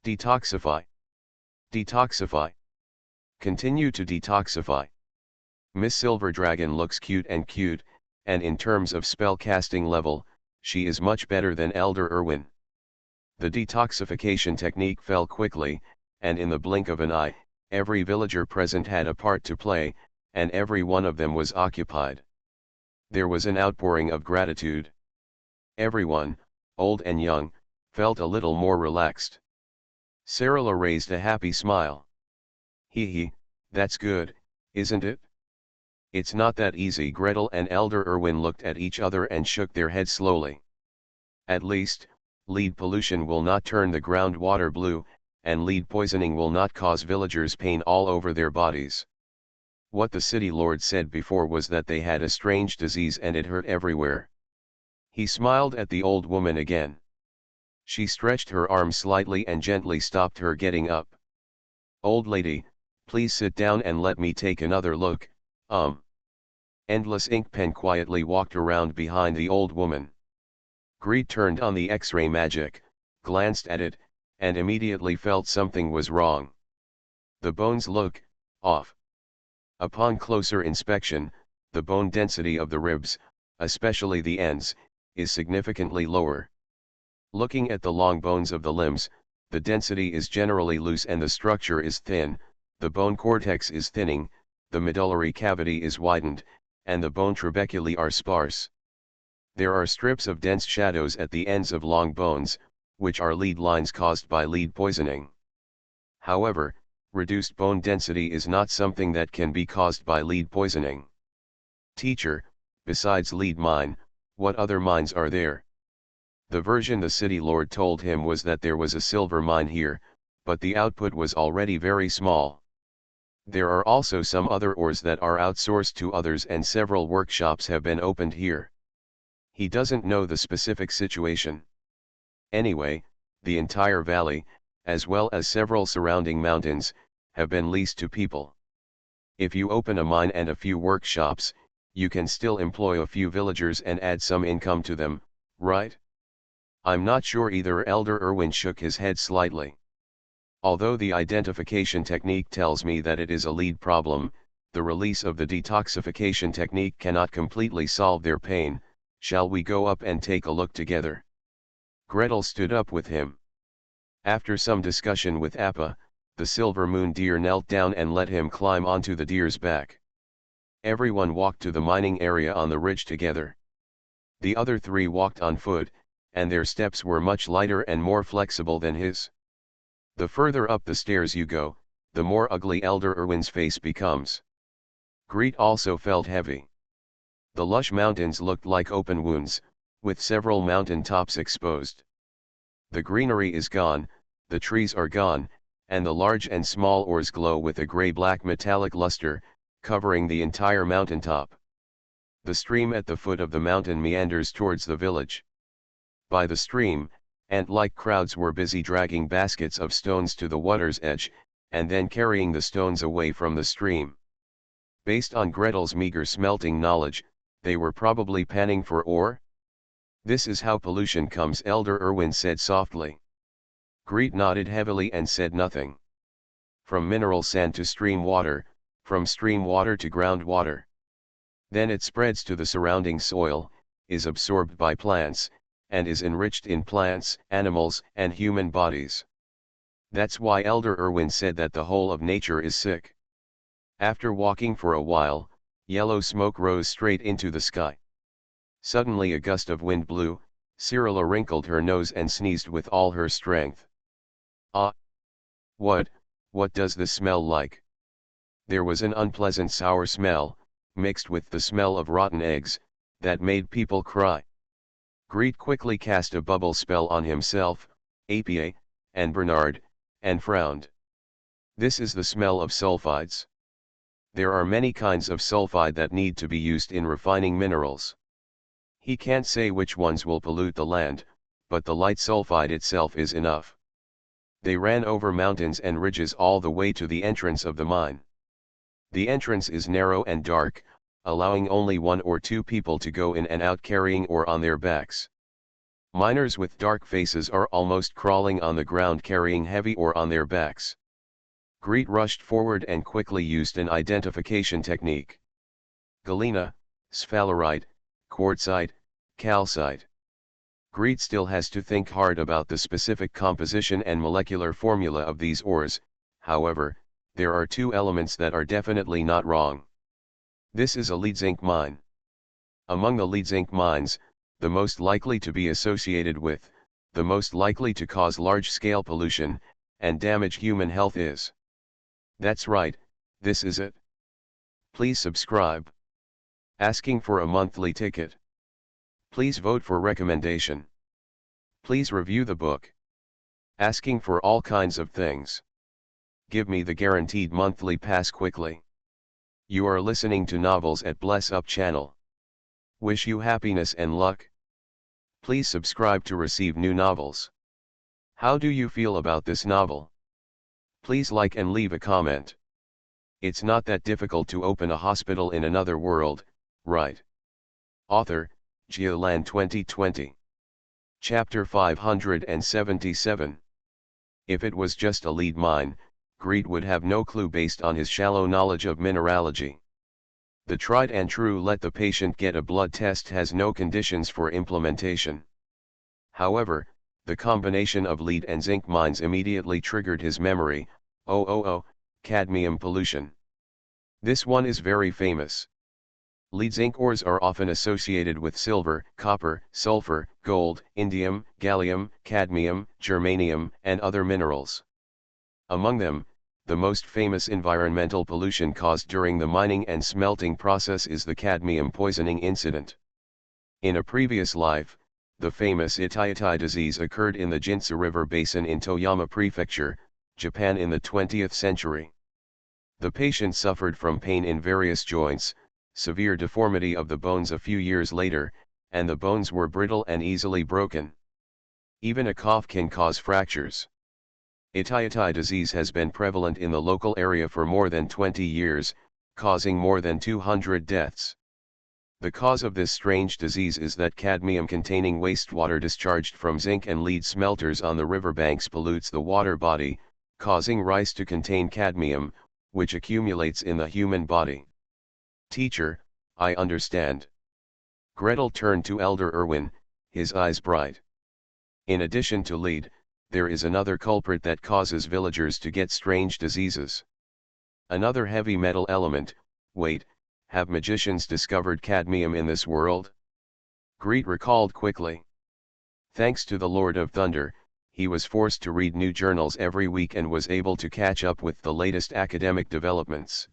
Detoxify. Detoxify. Continue to detoxify. Miss Silver Dragon looks cute, and in terms of spell casting level, she is much better than Elder Irwin. The detoxification technique fell quickly, and in the blink of an eye, every villager present had a part to play, and every one of them was occupied. There was an outpouring of gratitude. Everyone, old and young, felt a little more relaxed. Sarala raised a happy smile. Hee, that's good, isn't it? It's not that easy. Gretel and Elder Irwin looked at each other and shook their heads slowly. At least, lead pollution will not turn the groundwater blue, and lead poisoning will not cause villagers pain all over their bodies. What the city lord said before was that they had a strange disease and it hurt everywhere. He smiled at the old woman again. She stretched her arm slightly and gently stopped her getting up. Old lady, please sit down and let me take another look. Endless Ink Pen quietly walked around behind the old woman. Greed turned on the X-ray magic, glanced at it, and immediately felt something was wrong. The bones look off. Upon closer inspection, the bone density of the ribs, especially the ends, is significantly lower. Looking at the long bones of the limbs, the density is generally loose and the structure is thin, the bone cortex is thinning, the medullary cavity is widened, and the bone trabeculae are sparse. There are strips of dense shadows at the ends of long bones, which are lead lines caused by lead poisoning. However, reduced bone density is not something that can be caused by lead poisoning. Teacher, besides lead mine, what other mines are there? The version the city lord told him was that there was a silver mine here, but the output was already very small. There are also some other ores that are outsourced to others and several workshops have been opened here. He doesn't know the specific situation. Anyway, the entire valley, as well as several surrounding mountains, have been leased to people. If you open a mine and a few workshops, you can still employ a few villagers and add some income to them, right? I'm not sure either. Elder Irwin shook his head slightly. Although the identification technique tells me that it is a lead problem, the release of the detoxification technique cannot completely solve their pain. Shall we go up and take a look together? Gretel stood up with him. After some discussion with Appa, the silver moon deer knelt down and let him climb onto the deer's back. Everyone walked to the mining area on the ridge together. The other three walked on foot, and their steps were much lighter and more flexible than his. The further up the stairs you go, the more ugly Elder Irwin's face becomes. Greet also felt heavy. The lush mountains looked like open wounds, with several mountain tops exposed. The greenery is gone, the trees are gone, and the large and small ores glow with a gray-black metallic luster, covering the entire mountaintop. The stream at the foot of the mountain meanders towards the village. By the stream, ant-like crowds were busy dragging baskets of stones to the water's edge, and then carrying the stones away from the stream. Based on Gretel's meager smelting knowledge, they were probably panning for ore? This is how pollution comes, Elder Irwin said softly. Greet nodded heavily and said nothing. From mineral sand to stream water, from stream water to groundwater. Then it spreads to the surrounding soil, is absorbed by plants, and is enriched in plants, animals, and human bodies. That's why Elder Irwin said that the whole of nature is sick. After walking for a while, yellow smoke rose straight into the sky. Suddenly a gust of wind blew, Cyrilla wrinkled her nose and sneezed with all her strength. Ah! What does this smell like? There was an unpleasant sour smell, mixed with the smell of rotten eggs, that made people cry. Greet quickly cast a bubble spell on himself, Apa, and Bernard, and frowned. This is the smell of sulfides. There are many kinds of sulfide that need to be used in refining minerals. He can't say which ones will pollute the land, but the light sulfide itself is enough. They ran over mountains and ridges all the way to the entrance of the mine. The entrance is narrow and dark, allowing only 1 or 2 people to go in and out carrying ore on their backs. Miners with dark faces are almost crawling on the ground carrying heavy ore on their backs. Greet rushed forward and quickly used an identification technique. Galena, sphalerite, quartzite, calcite. Greet still has to think hard about the specific composition and molecular formula of these ores, however, there are 2 elements that are definitely not wrong. This is a lead zinc mine. Among the lead zinc mines, the most likely to be associated with, the most likely to cause large-scale pollution, and damage human health is. That's right, this is it. Please subscribe. Asking for a monthly ticket. Please vote for recommendation. Please review the book. Asking for all kinds of things. Give me the guaranteed monthly pass quickly. You are listening to Novels at Bless Up channel. Wish you happiness and luck. Please subscribe to receive new novels. How do you feel about this novel? Please like and leave a comment. It's not that difficult to open a hospital in another world, right? Author, Geoland 2020. Chapter 577. If it was just a lead mine, Greet would have no clue based on his shallow knowledge of mineralogy. The tried and true let the patient get a blood test has no conditions for implementation. However, the combination of lead and zinc mines immediately triggered his memory. Cadmium pollution. This one is very famous. Lead zinc ores are often associated with silver, copper, sulfur, gold, indium, gallium, cadmium, germanium, and other minerals. Among them, the most famous environmental pollution caused during the mining and smelting process is the cadmium poisoning incident. In a previous life, the famous Itayatai disease occurred in the Jinsu River basin in Toyama Prefecture, Japan in the 20th century. The patient suffered from pain in various joints, severe deformity of the bones a few years later, and the bones were brittle and easily broken. Even a cough can cause fractures. Itayatai disease has been prevalent in the local area for more than 20 years, causing more than 200 deaths. The cause of this strange disease is that cadmium-containing wastewater discharged from zinc and lead smelters on the riverbanks pollutes the water body, causing rice to contain cadmium, which accumulates in the human body. Teacher, I understand. Gretel turned to Elder Irwin, his eyes bright. In addition to lead, there is another culprit that causes villagers to get strange diseases. Another heavy metal element. Wait, have magicians discovered cadmium in this world? Greet recalled quickly. Thanks to the Lord of Thunder, he was forced to read new journals every week and was able to catch up with the latest academic developments.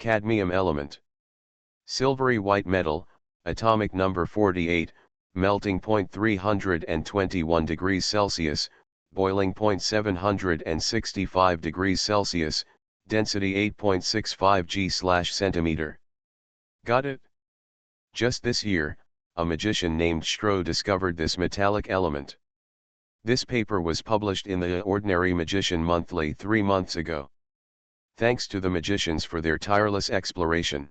Cadmium element. Silvery white metal, atomic number 48, melting point 321 degrees Celsius, boiling point 765 degrees Celsius, density 8.65 g/centimeter. Got it? Just this year, a magician named Stro discovered this metallic element. This paper was published in the Ordinary Magician Monthly 3 months ago. Thanks to the magicians for their tireless exploration.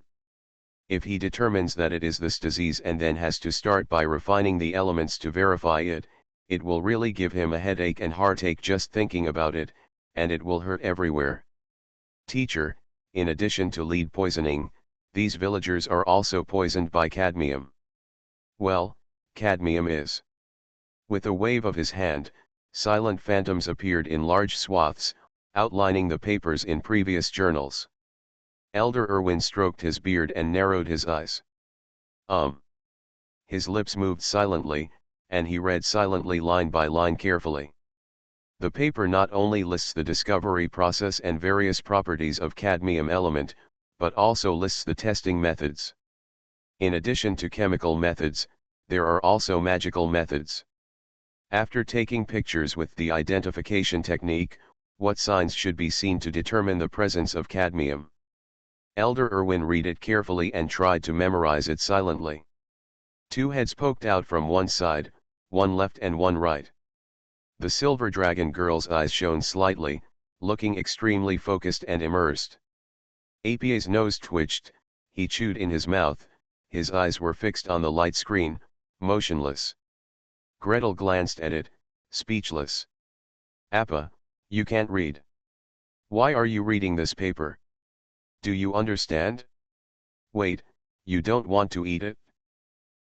If he determines that it is this disease and then has to start by refining the elements to verify it, it will really give him a headache and heartache just thinking about it, and it will hurt everywhere. Teacher, in addition to lead poisoning, these villagers are also poisoned by cadmium. Well, cadmium is. With a wave of his hand, silent phantoms appeared in large swaths, outlining the papers in previous journals. Elder Irwin stroked his beard and narrowed his eyes. His lips moved silently, and he read silently line by line carefully. The paper not only lists the discovery process and various properties of cadmium element, but also lists the testing methods. In addition to chemical methods, there are also magical methods. After taking pictures with the identification technique, what signs should be seen to determine the presence of cadmium? Elder Irwin read it carefully and tried to memorize it silently. 2 heads poked out from one side, one left and one right. The silver dragon girl's eyes shone slightly, looking extremely focused and immersed. Apia's nose twitched, he chewed in his mouth, his eyes were fixed on the light screen, motionless. Gretel glanced at it, speechless. Appa, you can't read. Why are you reading this paper? Do you understand? Wait, you don't want to eat it?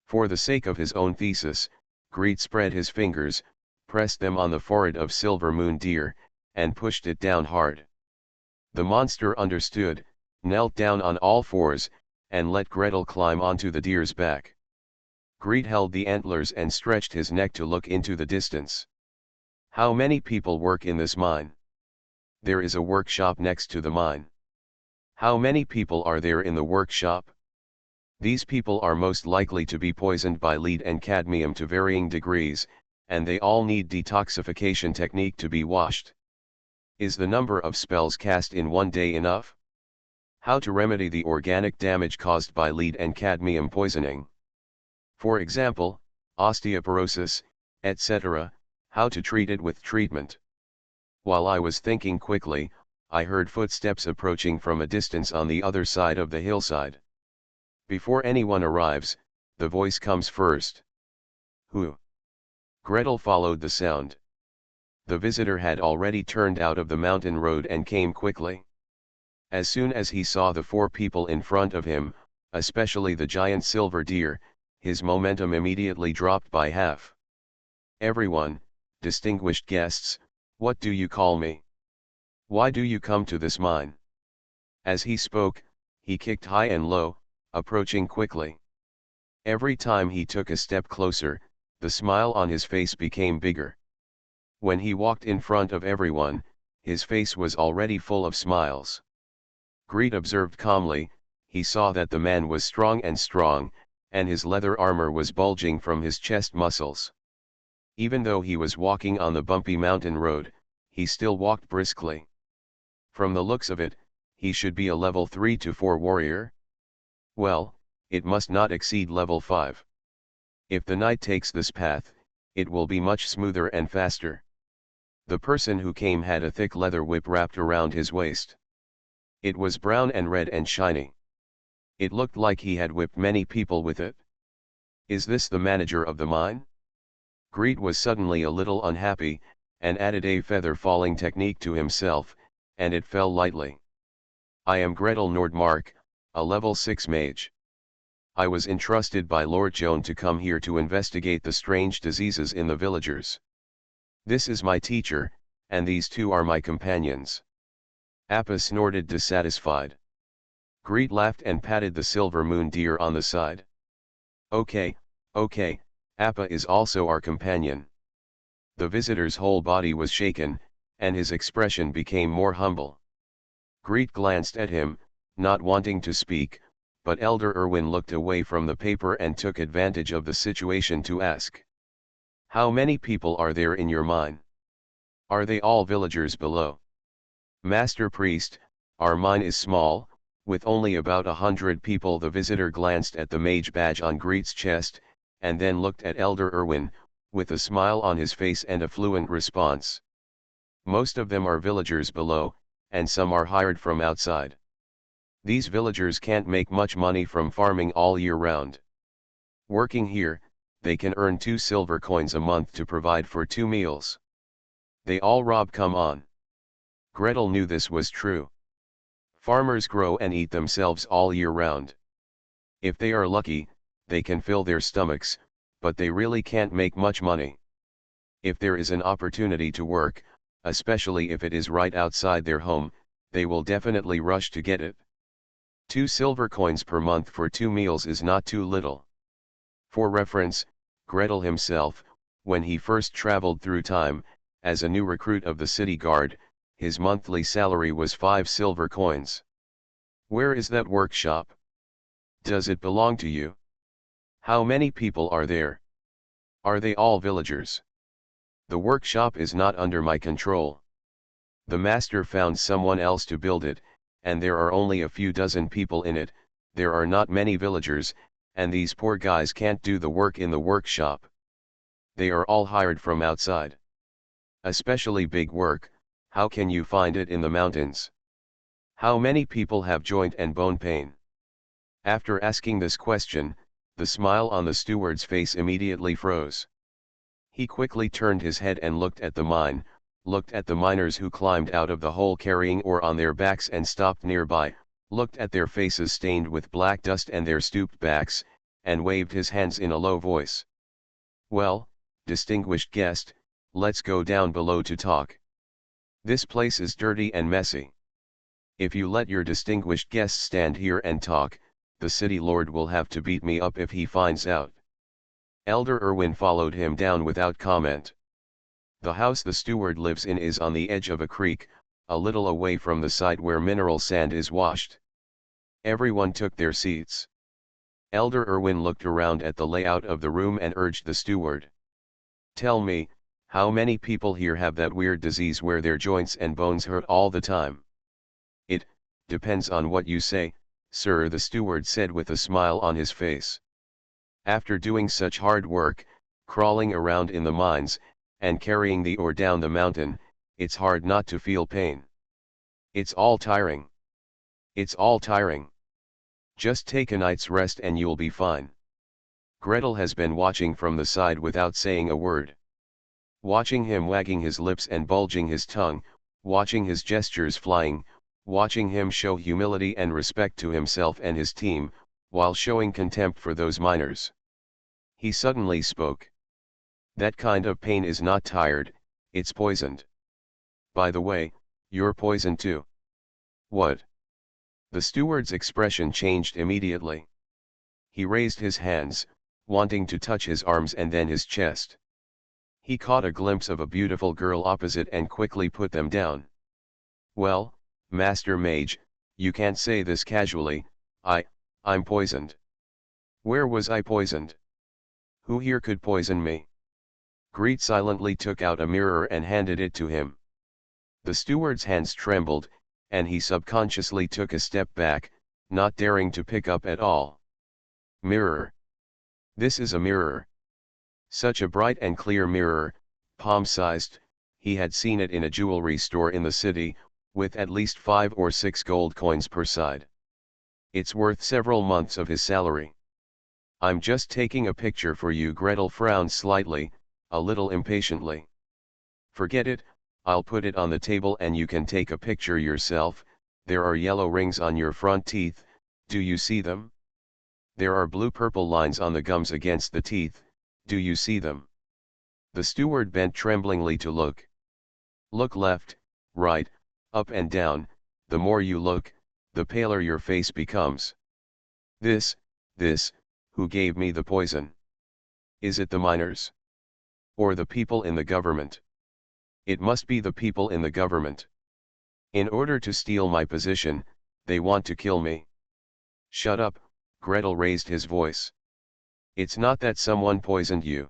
For the sake of his own thesis, Greed spread his fingers, pressed them on the forehead of Silver Moon Deer, and pushed it down hard. The monster understood, knelt down on all fours, and let Gretel climb onto the deer's back. Greed held the antlers and stretched his neck to look into the distance. How many people work in this mine? There is a workshop next to the mine. How many people are there in the workshop? These people are most likely to be poisoned by lead and cadmium to varying degrees, and they all need detoxification technique to be washed. Is the number of spells cast in one day enough? How to remedy the organic damage caused by lead and cadmium poisoning? For example, osteoporosis, etc., how to treat it with treatment. While I was thinking quickly, I heard footsteps approaching from a distance on the other side of the hillside. Before anyone arrives, the voice comes first. Who? Gretel followed the sound. The visitor had already turned out of the mountain road and came quickly. As soon as he saw the 4 people in front of him, especially the giant silver deer, his momentum immediately dropped by half. Everyone, distinguished guests, what do you call me? Why do you come to this mine? As he spoke, he kicked high and low, approaching quickly. Every time he took a step closer, the smile on his face became bigger. When he walked in front of everyone, his face was already full of smiles. Greed observed calmly, he saw that the man was strong, and his leather armor was bulging from his chest muscles. Even though he was walking on the bumpy mountain road, he still walked briskly. From the looks of it, he should be a level 3 to 4 warrior. Well, it must not exceed level 5. If the knight takes this path, it will be much smoother and faster. The person who came had a thick leather whip wrapped around his waist. It was brown and red and shiny. It looked like he had whipped many people with it. Is this the manager of the mine? Greed was suddenly a little unhappy, and added a feather falling technique to himself, and it fell lightly. I am Gretel Nordmark, a level 6 mage. I was entrusted by Lord Joan to come here to investigate the strange diseases in the villagers. This is my teacher, and these 2 are my companions. Appa snorted dissatisfied. Greed laughed and patted the Silver Moon Deer on the side. Okay, Appa is also our companion. The visitor's whole body was shaken, and his expression became more humble. Greed glanced at him, not wanting to speak, but Elder Irwin looked away from the paper and took advantage of the situation to ask. How many people are there in your mine? Are they all villagers below? Master Priest, our mine is small, with only about 100 people. The visitor glanced at the mage badge on Greet's chest, and then looked at Elder Irwin, with a smile on his face and a fluent response. Most of them are villagers below, and some are hired from outside. These villagers can't make much money from farming all year round. Working here, they can earn 2 silver coins a month to provide for 2 meals. They all rob. Come on. Gretel knew this was true. Farmers grow and eat themselves all year round. If they are lucky, they can fill their stomachs, but they really can't make much money. If there is an opportunity to work, especially if it is right outside their home, they will definitely rush to get it. 2 silver coins per month for 2 meals is not too little. For reference, Gretel himself, when he first traveled through time, as a new recruit of the city guard, his monthly salary was 5 silver coins. Where is that workshop? Does it belong to you? How many people are there? Are they all villagers? The workshop is not under my control. The master found someone else to build it, and there are only a few dozen people in it. There are not many villagers, and these poor guys can't do the work in the workshop. They are all hired from outside. Especially big work, how can you find it in the mountains? How many people have joint and bone pain? After asking this question, the smile on the steward's face immediately froze. He quickly turned his head and looked at the mine, looked at the miners who climbed out of the hole carrying ore on their backs and stopped nearby, looked at their faces stained with black dust and their stooped backs, and waved his hands in a low voice. Well, distinguished guest, let's go down below to talk. This place is dirty and messy. If you let your distinguished guest stand here and talk, the city lord will have to beat me up if he finds out. Elder Irwin followed him down without comment. The house the steward lives in is on the edge of a creek, a little away from the site where mineral sand is washed. Everyone took their seats. Elder Irwin looked around at the layout of the room and urged the steward. Tell me, how many people here have that weird disease where their joints and bones hurt all the time? It depends on what you say, sir, the steward said with a smile on his face. After doing such hard work, crawling around in the mines, and carrying the ore down the mountain, it's hard not to feel pain. It's all tiring. It's all tiring. Just take a night's rest and you'll be fine. Gretel has been watching from the side without saying a word. Watching him wagging his lips and bulging his tongue, watching his gestures flying, watching him show humility and respect to himself and his team, while showing contempt for those miners. He suddenly spoke. That kind of pain is not tired, it's poisoned. By the way, you're poisoned too. What? The steward's expression changed immediately. He raised his hands, wanting to touch his arms and then his chest. He caught a glimpse of a beautiful girl opposite and quickly put them down. Well, Master Mage, you can't say this casually. I'm poisoned. Where was I poisoned? Who here could poison me? Greet silently took out a mirror and handed it to him. The steward's hands trembled, and he subconsciously took a step back, not daring to pick up at all. Mirror. This is a mirror. Such a bright and clear mirror, palm-sized, he had seen it in a jewelry store in the city, with at least 5 or 6 gold coins per side. It's worth several months of his salary. I'm just taking a picture for you. Gretel frowned slightly, a little impatiently. Forget it, I'll put it on the table and you can take a picture yourself. There are yellow rings on your front teeth, do you see them? There are blue-purple lines on the gums against the teeth, do you see them? The steward bent tremblingly to look. Look left, right, up and down, the more you look, the paler your face becomes. This, who gave me the poison? Is it the miners? Or the people in the government? It must be the people in the government. In order to steal my position, they want to kill me. Shut up, Gretel raised his voice. It's not that someone poisoned you.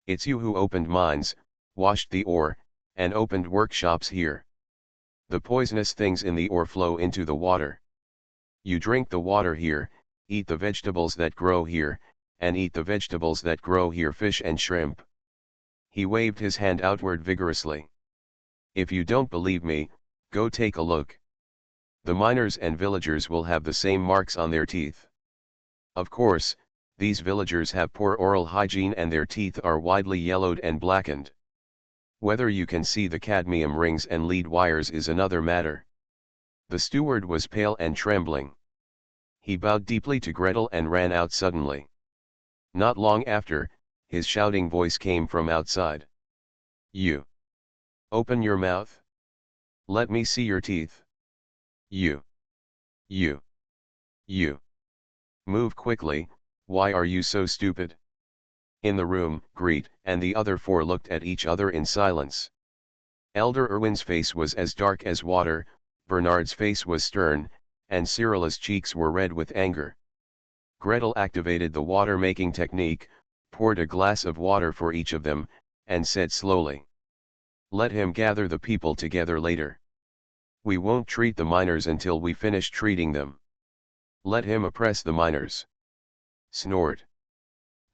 It's you who opened mines, washed the ore, and opened workshops here. The poisonous things in the ore flow into the water. You drink the water here, eat the vegetables that grow here, and eat the vegetables that grow here, fish and shrimp. He waved his hand outward vigorously. If you don't believe me, go take a look. The miners and villagers will have the same marks on their teeth. Of course, these villagers have poor oral hygiene and their teeth are widely yellowed and blackened. Whether you can see the cadmium rings and lead wires is another matter. The steward was pale and trembling. He bowed deeply to Gretel and ran out suddenly. Not long after, his shouting voice came from outside. You! Open your mouth! Let me see your teeth! You! You! You! Move quickly, why are you so stupid? In the room, Greet and the other four looked at each other in silence. Elder Erwin's face was as dark as water, Bernard's face was stern, and Cyrilla's cheeks were red with anger. Gretel activated the water-making technique, poured a glass of water for each of them, and said slowly. Let him gather the people together later. We won't treat the miners until we finish treating them. Let him oppress the miners. Snort.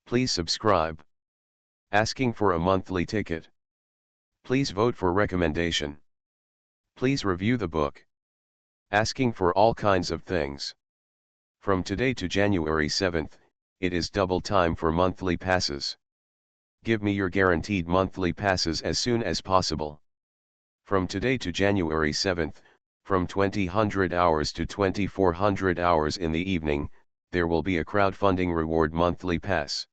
Please subscribe. Asking for a monthly ticket. Please vote for recommendation. Please review the book. Asking for all kinds of things. From today to January 7th, it is double time for monthly passes. Give me your guaranteed monthly passes as soon as possible. From today to January 7th, from 2000 hours to 2400 hours in the evening, there will be a crowdfunding reward monthly pass.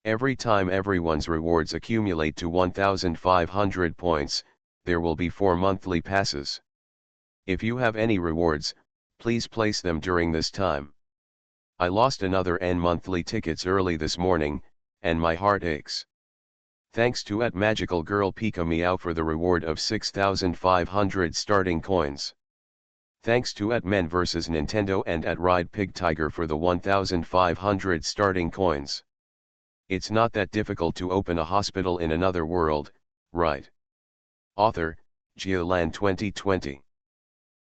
Every time everyone's rewards accumulate to 1500 points, there will be 4 monthly passes. If you have any rewards, please place them during this time. I lost another N monthly tickets early this morning, and my heart aches. Thanks to @Magical Girl Pika Meow for the reward of 6500 starting coins. Thanks to @Men vs Nintendo and @Ride Pig Tiger for the 1500 starting coins. It's not that difficult to open a hospital in another world, right? Author, Geolan 2020.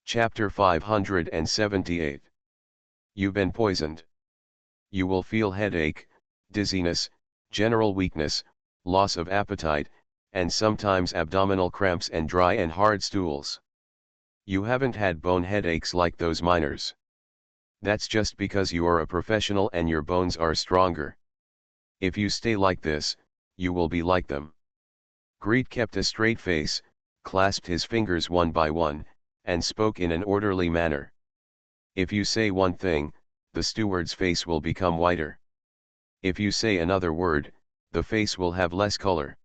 Chapter 578. You've been poisoned. You will feel headache, dizziness, general weakness, loss of appetite, and sometimes abdominal cramps and dry and hard stools. You haven't had bone headaches like those miners. That's just because you are a professional and your bones are stronger. If you stay like this, you will be like them. Greet kept a straight face, clasped his fingers one by one, and spoke in an orderly manner. If you say one thing, the steward's face will become whiter. If you say another word, the face will have less color.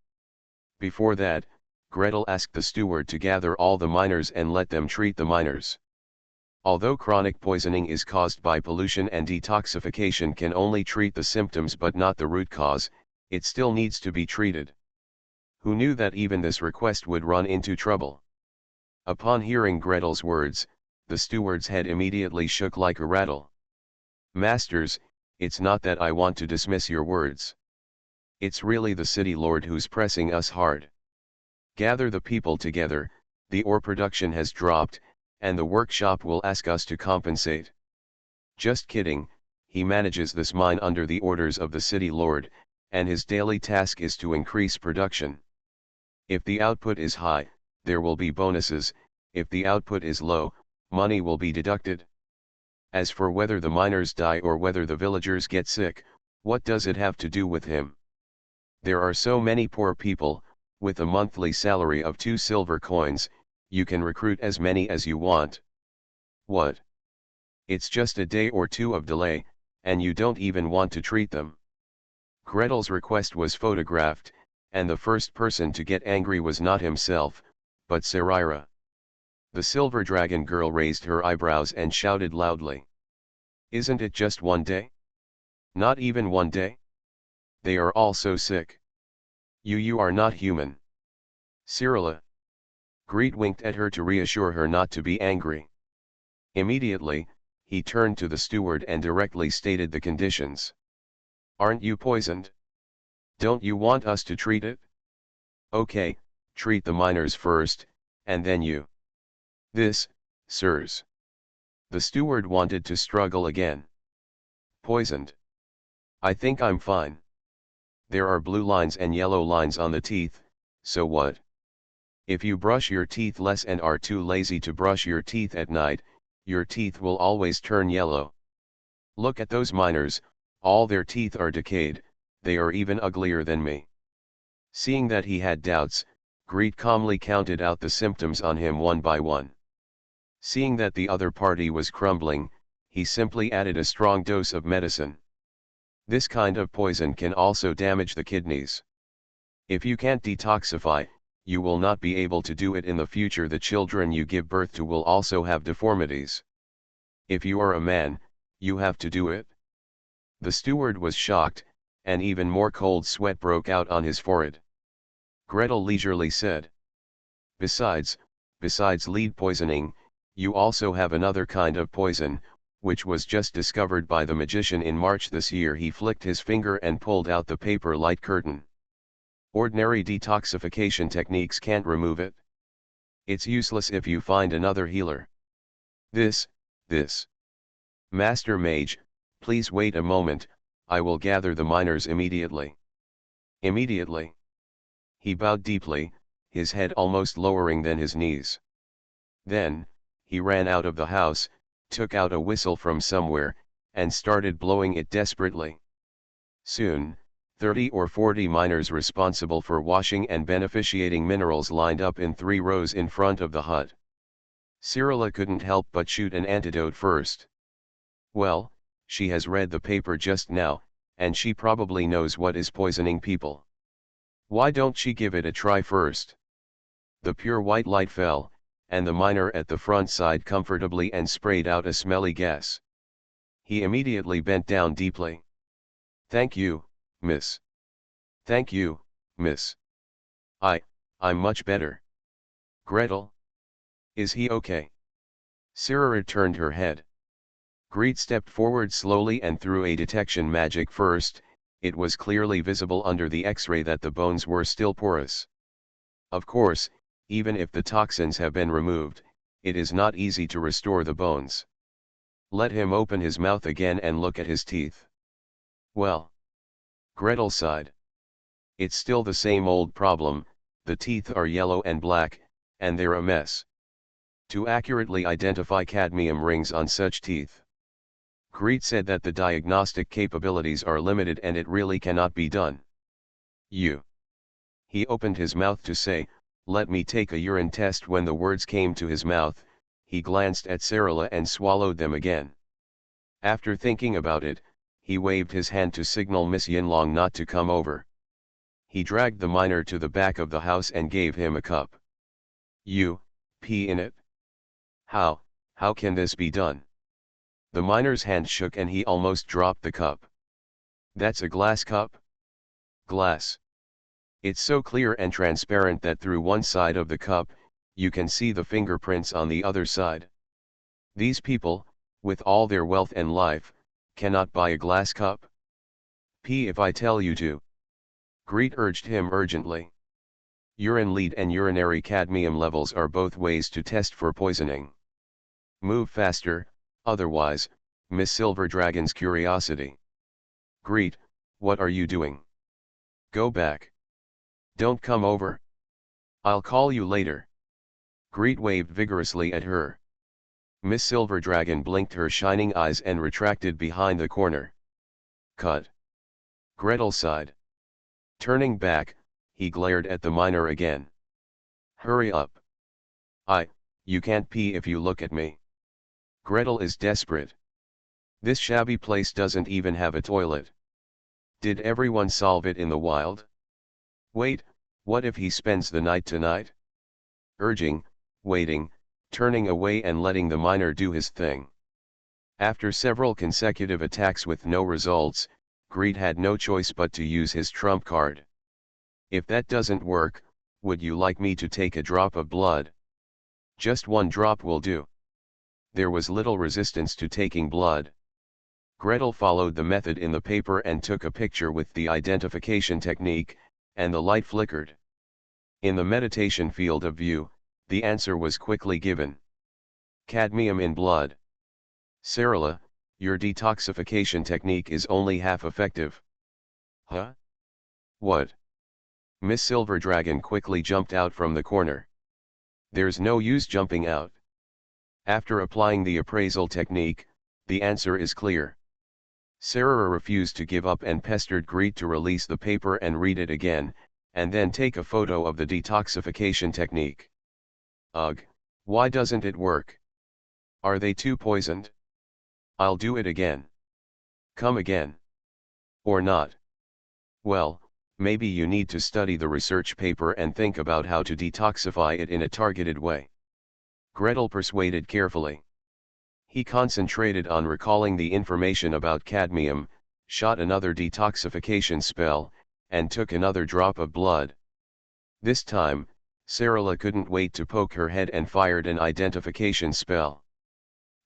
Before that, Gretel asked the steward to gather all the miners and let them treat the miners. Although chronic poisoning is caused by pollution and detoxification can only treat the symptoms but not the root cause, it still needs to be treated. Who knew that even this request would run into trouble? Upon hearing Gretel's words, the steward's head immediately shook like a rattle. Masters, it's not that I want to dismiss your words. It's really the city lord who's pressing us hard. Gather the people together, the ore production has dropped, and the workshop will ask us to compensate. Just kidding, he manages this mine under the orders of the city lord, and his daily task is to increase production. If the output is high, there will be bonuses, if the output is low, money will be deducted. As for whether the miners die or whether the villagers get sick, what does it have to do with him? There are so many poor people, with a monthly salary of 2 silver coins, you can recruit as many as you want. What? It's just a day or two of delay, and you don't even want to treat them. Gretel's request was photographed, and the first person to get angry was not himself, but Sarira. The silver dragon girl raised her eyebrows and shouted loudly. Isn't it just one day? Not even one day? They are all so sick. You are not human. Cyrilla. Greet winked at her to reassure her not to be angry. Immediately, he turned to the steward and directly stated the conditions. "Aren't you poisoned? Don't you want us to treat it? Okay, treat the miners first, and then you." "This, sirs." The steward wanted to struggle again. "Poisoned? I think I'm fine. There are blue lines and yellow lines on the teeth, so what? If you brush your teeth less and are too lazy to brush your teeth at night, your teeth will always turn yellow. Look at those miners, all their teeth are decayed, they are even uglier than me." Seeing that he had doubts, Greet calmly counted out the symptoms on him one by one. Seeing that the other party was crumbling, he simply added a strong dose of medicine. This kind of poison can also damage the kidneys. If you can't detoxify, you will not be able to do it in the future. The children you give birth to will also have deformities. If you are a man, you have to do it. The steward was shocked, and even more cold sweat broke out on his forehead. Gretel leisurely said, Besides lead poisoning, you also have another kind of poison, which was just discovered by the magician in March this year." He flicked his finger and pulled out the paper light curtain. "Ordinary detoxification techniques can't remove it. It's useless if you find another healer. This. Master Mage, please wait a moment, I will gather the miners immediately." "Immediately?" He bowed deeply, his head almost lowering than his knees. Then, he ran out of the house, took out a whistle from somewhere, and started blowing it desperately. Soon, 30 or 40 miners responsible for washing and beneficiating minerals lined up in 3 rows in front of the hut. Cyrilla couldn't help but shoot an antidote first. Well, she has read the paper just now, and she probably knows what is poisoning people. Why don't she give it a try first? The pure white light fell, and the miner at the front sighed comfortably and sprayed out a smelly gas. He immediately bent down deeply. "Thank you, miss. Thank you, miss. I'm much better." "Gretel? Is he okay?" Cyrilla turned her head. Greet stepped forward slowly and threw a detection magic first. It was clearly visible under the X-ray that the bones were still porous. Of course, even if the toxins have been removed, it is not easy to restore the bones. Let him open his mouth again and look at his teeth. "Well." Gretel sighed. "It's still the same old problem, the teeth are yellow and black, and they're a mess. To accurately identify cadmium rings on such teeth." Greet said that the diagnostic capabilities are limited and it really cannot be done. He opened his mouth to say, "Let me take a urine test." When the words came to his mouth, he glanced at Cyrilla and swallowed them again. After thinking about it, he waved his hand to signal Miss Yinlong not to come over. He dragged the miner to the back of the house and gave him a cup. "You, pee in it." How can this be done?" The miner's hand shook and he almost dropped the cup. "That's a glass cup?" "Glass. It's so clear and transparent that through one side of the cup, you can see the fingerprints on the other side. These people, with all their wealth and life, cannot buy a glass cup. Pee if I tell you to." Greet urged him urgently. Urine lead and urinary cadmium levels are both ways to test for poisoning. Move faster, otherwise, Miss Silver Dragon's curiosity. "Greet, what are you doing? Go back. Don't come over. I'll call you later." Greet waved vigorously at her. Miss Silver Dragon blinked her shining eyes and retracted behind the corner. "Cut." Gretel sighed. Turning back, he glared at the miner again. "Hurry up. You can't pee if you look at me." Gretel is desperate. This shabby place doesn't even have a toilet. Did everyone solve it in the wild? Wait, what if he spends the night tonight? Urging, waiting, turning away and letting the miner do his thing. After several consecutive attacks with no results, Greed had no choice but to use his trump card. "If that doesn't work, would you like me to take a drop of blood?" "Just one drop will do." There was little resistance to taking blood. Gretel followed the method in the paper and took a picture with the identification technique, and the light flickered. In the meditation field of view, the answer was quickly given. Cadmium in blood. Sarala, your detoxification technique is only half effective. Huh? What? Miss Silver Dragon quickly jumped out from the corner. There's no use jumping out. After applying the appraisal technique, the answer is clear. Sarah refused to give up and pestered Greet to release the paper and read it again, and then take a photo of the detoxification technique. Ugh, why doesn't it work? Are they too poisoned? I'll do it again. Come again. Or not. Well, maybe you need to study the research paper and think about how to detoxify it in a targeted way. Gretel persuaded carefully. He concentrated on recalling the information about cadmium, shot another detoxification spell, and took another drop of blood. This time, Sarala couldn't wait to poke her head and fired an identification spell.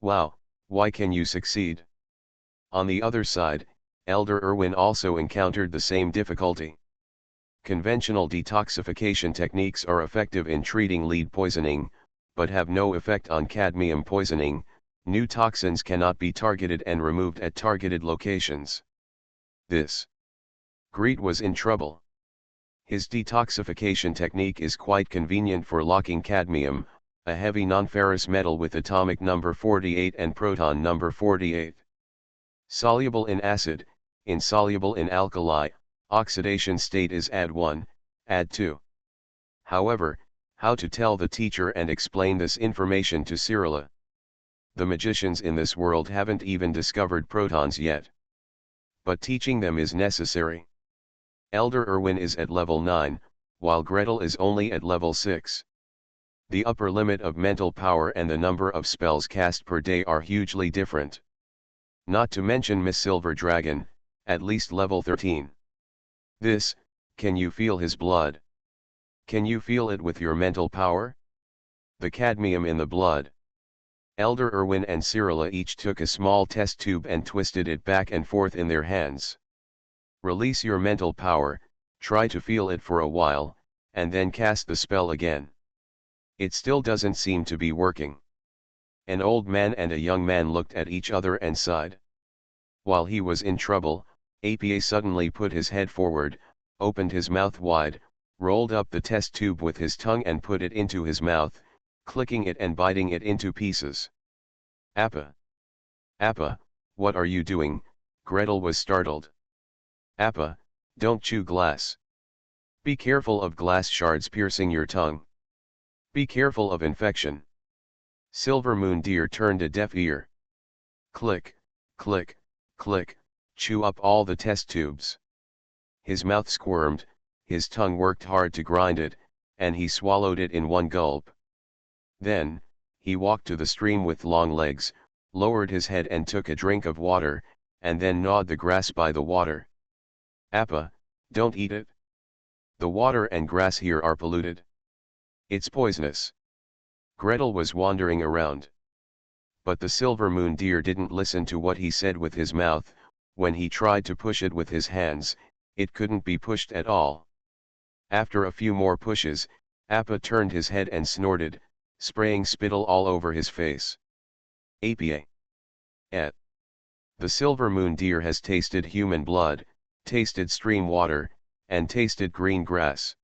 Wow, why can you succeed? On the other side, Elder Irwin also encountered the same difficulty. Conventional detoxification techniques are effective in treating lead poisoning, but have no effect on cadmium poisoning. New toxins cannot be targeted and removed at targeted locations. Greet was in trouble. His detoxification technique is quite convenient for locking cadmium, a heavy nonferrous metal with atomic number 48 and proton number 48. Soluble in acid, insoluble in alkali, oxidation state is add1, add2. However, how to tell the teacher and explain this information to Sarala? The magicians in this world haven't even discovered protons yet. But teaching them is necessary. Elder Irwin is at level 9, while Gretel is only at level 6. The upper limit of mental power and the number of spells cast per day are hugely different. Not to mention Miss Silver Dragon, at least level 13. Can you feel his blood? Can you feel it with your mental power? The cadmium in the blood. Elder Irwin and Sarala each took a small test tube and twisted it back and forth in their hands. Release your mental power, try to feel it for a while, and then cast the spell again. It still doesn't seem to be working. An old man and a young man looked at each other and sighed. While he was in trouble, APA suddenly put his head forward, opened his mouth wide, rolled up the test tube with his tongue and put it into his mouth, clicking it and biting it into pieces. Appa! Appa, what are you doing? Gretel was startled. Appa, don't chew glass. Be careful of glass shards piercing your tongue. Be careful of infection. Silver Moon Deer turned a deaf ear. Click, click, click, chew up all the test tubes. His mouth squirmed, his tongue worked hard to grind it, and he swallowed it in one gulp. Then, he walked to the stream with long legs, lowered his head and took a drink of water, and then gnawed the grass by the water. Appa, don't eat it. The water and grass here are polluted. It's poisonous. Gretel was wandering around. But the Silver Moon Deer didn't listen to what he said with his mouth. When he tried to push it with his hands, it couldn't be pushed at all. After a few more pushes, Appa turned his head and snorted, spraying spittle all over his face. APA. The Silver Moon Deer has tasted human blood, tasted stream water, and tasted green grass.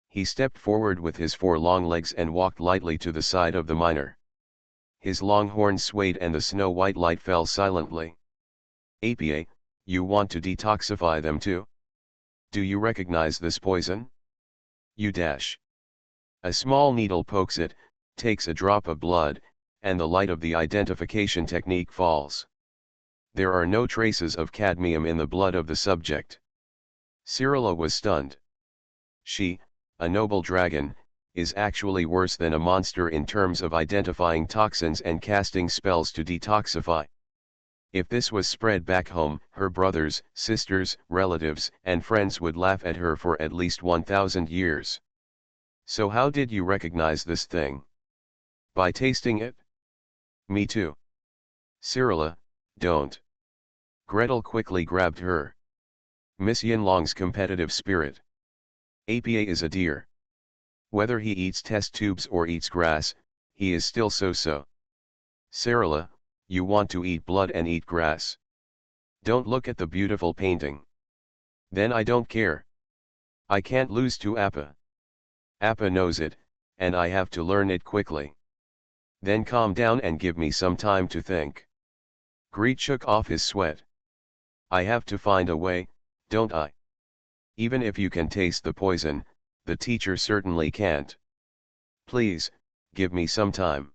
He stepped forward with his 4 long legs and walked lightly to the side of the miner. His long horns swayed and the snow-white light fell silently. APA, you want to detoxify them too? Do you recognize this poison? You dash. A small needle pokes it, takes a drop of blood, and the light of the identification technique falls. There are no traces of cadmium in the blood of the subject. Sarala was stunned. She, a noble dragon, is actually worse than a monster in terms of identifying toxins and casting spells to detoxify. If this was spread back home, her brothers, sisters, relatives, and friends would laugh at her for at least 1,000 years. So how did you recognize this thing? By tasting it? Me too. Cyrilla, don't. Gretel quickly grabbed her. Miss Yinlong's competitive spirit. APA is a deer. Whether he eats test tubes or eats grass, he is still so-so. Cyrilla, you want to eat blood and eat grass. Don't look at the beautiful painting. Then I don't care. I can't lose to Appa. Appa knows it, and I have to learn it quickly. Then calm down and give me some time to think. Greet shook off his sweat. I have to find a way, don't I? Even if you can taste the poison, the teacher certainly can't. Please, give me some time.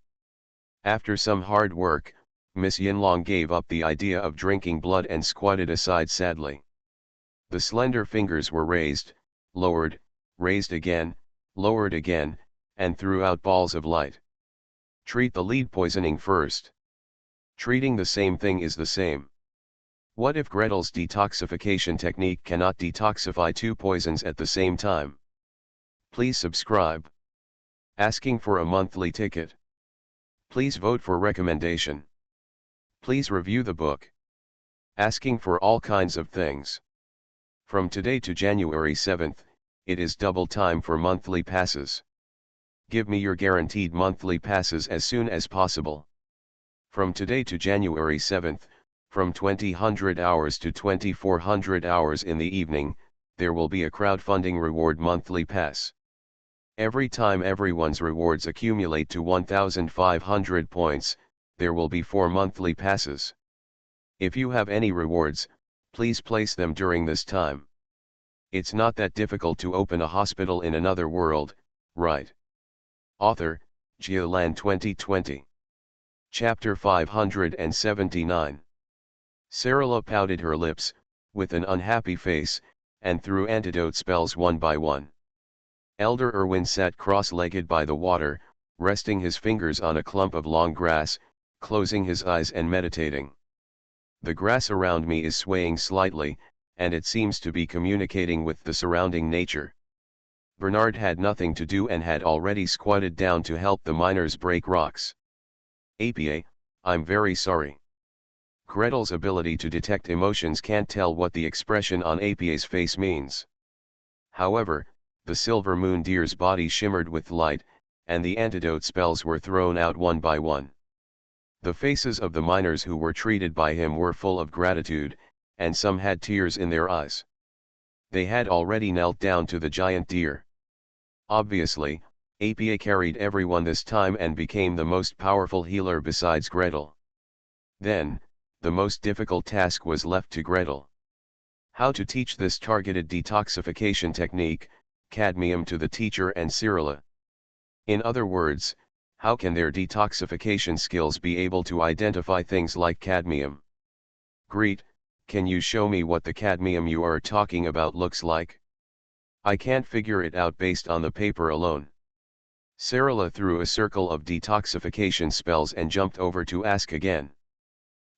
After some hard work, Miss Yinlong gave up the idea of drinking blood and squatted aside sadly. The slender fingers were raised, lowered, raised again, lowered again, and threw out balls of light. Treat the lead poisoning first. Treating the same thing is the same. What if Gretel's detoxification technique cannot detoxify two poisons at the same time? Please subscribe. Asking for a monthly ticket. Please vote for recommendation. Please review the book. Asking for all kinds of things. From today to January 7th, it is double time for monthly passes. Give me your guaranteed monthly passes as soon as possible. From today to January 7th, from 2000 hours to 2400 hours in the evening, there will be a crowdfunding reward monthly pass. Every time everyone's rewards accumulate to 1500 points, there will be 4 monthly passes. If you have any rewards, please place them during this time. It's not that difficult to open a hospital in another world, right? Author, Geoland 2020. Chapter 579. Cyrilla pouted her lips, with an unhappy face, and threw antidote spells one by one. Elder Irwin sat cross-legged by the water, resting his fingers on a clump of long grass, closing his eyes and meditating. The grass around me is swaying slightly, and it seems to be communicating with the surrounding nature. Bernard had nothing to do and had already squatted down to help the miners break rocks. APA, I'm very sorry. Gretel's ability to detect emotions can't tell what the expression on APA's face means. However, the silver moon deer's body shimmered with light, and the antidote spells were thrown out one by one. The faces of the miners who were treated by him were full of gratitude, and some had tears in their eyes. They had already knelt down to the giant deer. Obviously, APA carried everyone this time and became the most powerful healer besides Gretel. Then, the most difficult task was left to Gretel. How to teach this targeted detoxification technique, cadmium, to the teacher and Cyrilla. In other words, how can their detoxification skills be able to identify things like cadmium? Greet, can you show me what the cadmium you are talking about looks like? I can't figure it out based on the paper alone. Cyrilla threw a circle of detoxification spells and jumped over to ask again.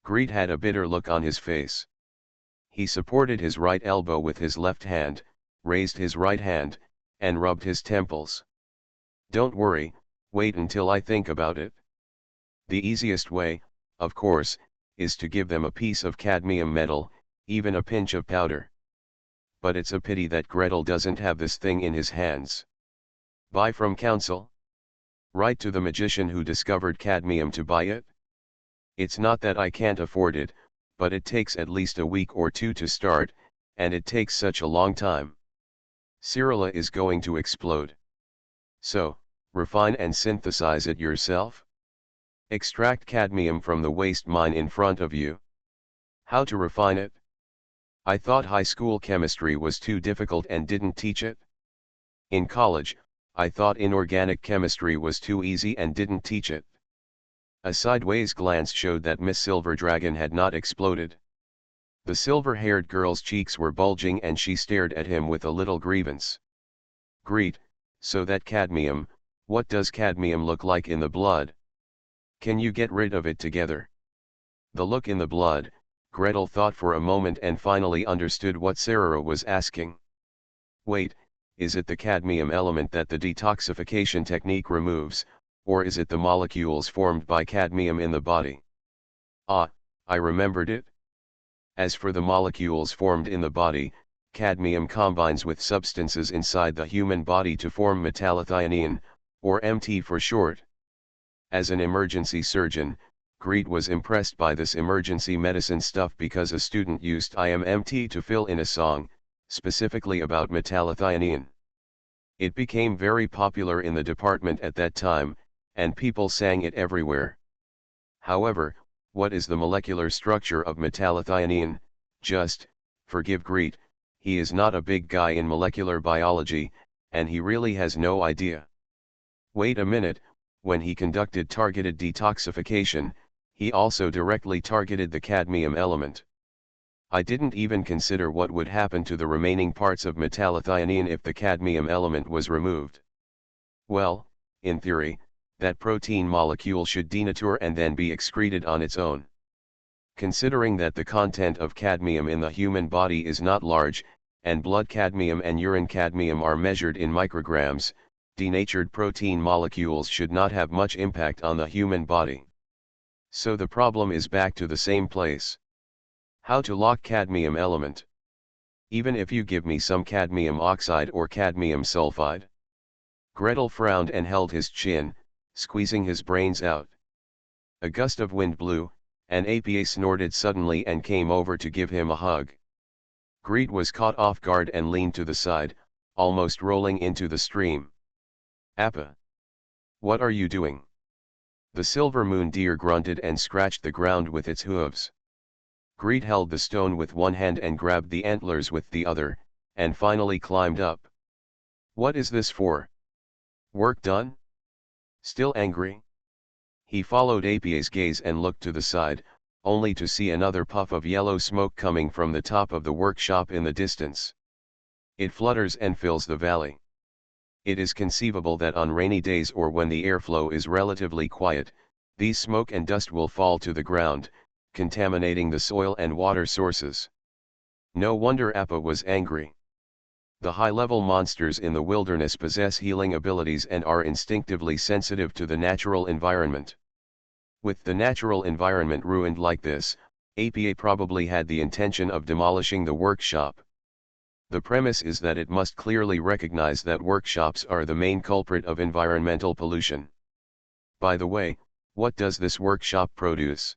Greet had a bitter look on his face. He supported his right elbow with his left hand, raised his right hand, and rubbed his temples. Don't worry, wait until I think about it. The easiest way, of course, is to give them a piece of cadmium metal, even a pinch of powder. But it's a pity that Gretel doesn't have this thing in his hands. Buy from council? Write to the magician who discovered cadmium to buy it? It's not that I can't afford it, but it takes at least a week or two to start, and it takes such a long time. Cyrilla is going to explode. So, refine and synthesize it yourself? Extract cadmium from the waste mine in front of you. How to refine it? I thought high school chemistry was too difficult and didn't teach it. In college, I thought inorganic chemistry was too easy and didn't teach it. A sideways glance showed that Miss Silver Dragon had not exploded. The silver-haired girl's cheeks were bulging and she stared at him with a little grievance. Greet, so that cadmium, what does cadmium look like in the blood? Can you get rid of it together? The look in the blood, Gretel thought for a moment and finally understood what Cyrilla was asking. Wait, is it the cadmium element that the detoxification technique removes, Or is it the molecules formed by cadmium in the body? Ah, I remembered it. As for the molecules formed in the body, cadmium combines with substances inside the human body to form metallothionein, or MT for short. As an emergency surgeon, Greet was impressed by this emergency medicine stuff because a student used IMMT to fill in a song, specifically about metallothionein. It became very popular in the department at that time, and people sang it everywhere. However, what is the molecular structure of metallothionein? Just, forgive Greet, he is not a big guy in molecular biology, and he really has no idea. Wait a minute, when he conducted targeted detoxification, he also directly targeted the cadmium element. I didn't even consider what would happen to the remaining parts of metallothionein if the cadmium element was removed. Well, in theory, that protein molecule should denature and then be excreted on its own. Considering that the content of cadmium in the human body is not large, and blood cadmium and urine cadmium are measured in micrograms, denatured protein molecules should not have much impact on the human body. So the problem is back to the same place. How to lock cadmium element? Even if you give me some cadmium oxide or cadmium sulfide? Gretel frowned and held his chin, squeezing his brains out. A gust of wind blew, and APA snorted suddenly and came over to give him a hug. Greet was caught off guard and leaned to the side, almost rolling into the stream. Appa! What are you doing? The silver moon deer grunted and scratched the ground with its hooves. Greet held the stone with one hand and grabbed the antlers with the other, and finally climbed up. What is this for? Work done? Still angry? He followed APA's gaze and looked to the side, only to see another puff of yellow smoke coming from the top of the workshop in the distance. It flutters and fills the valley. It is conceivable that on rainy days or when the airflow is relatively quiet, these smoke and dust will fall to the ground, contaminating the soil and water sources. No wonder Appa was angry. The high-level monsters in the wilderness possess healing abilities and are instinctively sensitive to the natural environment. With the natural environment ruined like this, APA probably had the intention of demolishing the workshop. The premise is that it must clearly recognize that workshops are the main culprit of environmental pollution. By the way, what does this workshop produce?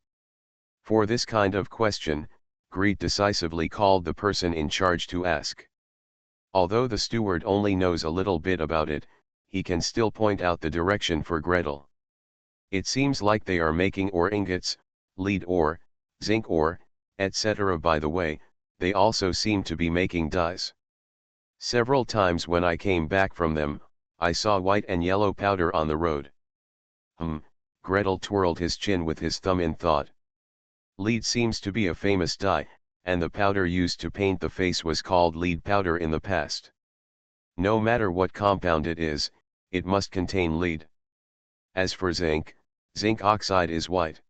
For this kind of question, Greet decisively called the person in charge to ask. Although the steward only knows a little bit about it, he can still point out the direction for Gretel. It seems like they are making ore ingots, lead ore, zinc ore, etc. By the way, they also seem to be making dyes. Several times when I came back from them, I saw white and yellow powder on the road. Gretel twirled his chin with his thumb in thought. Lead seems to be a famous dye, and the powder used to paint the face was called lead powder in the past. No matter what compound it is, it must contain lead. As for zinc, zinc oxide is white.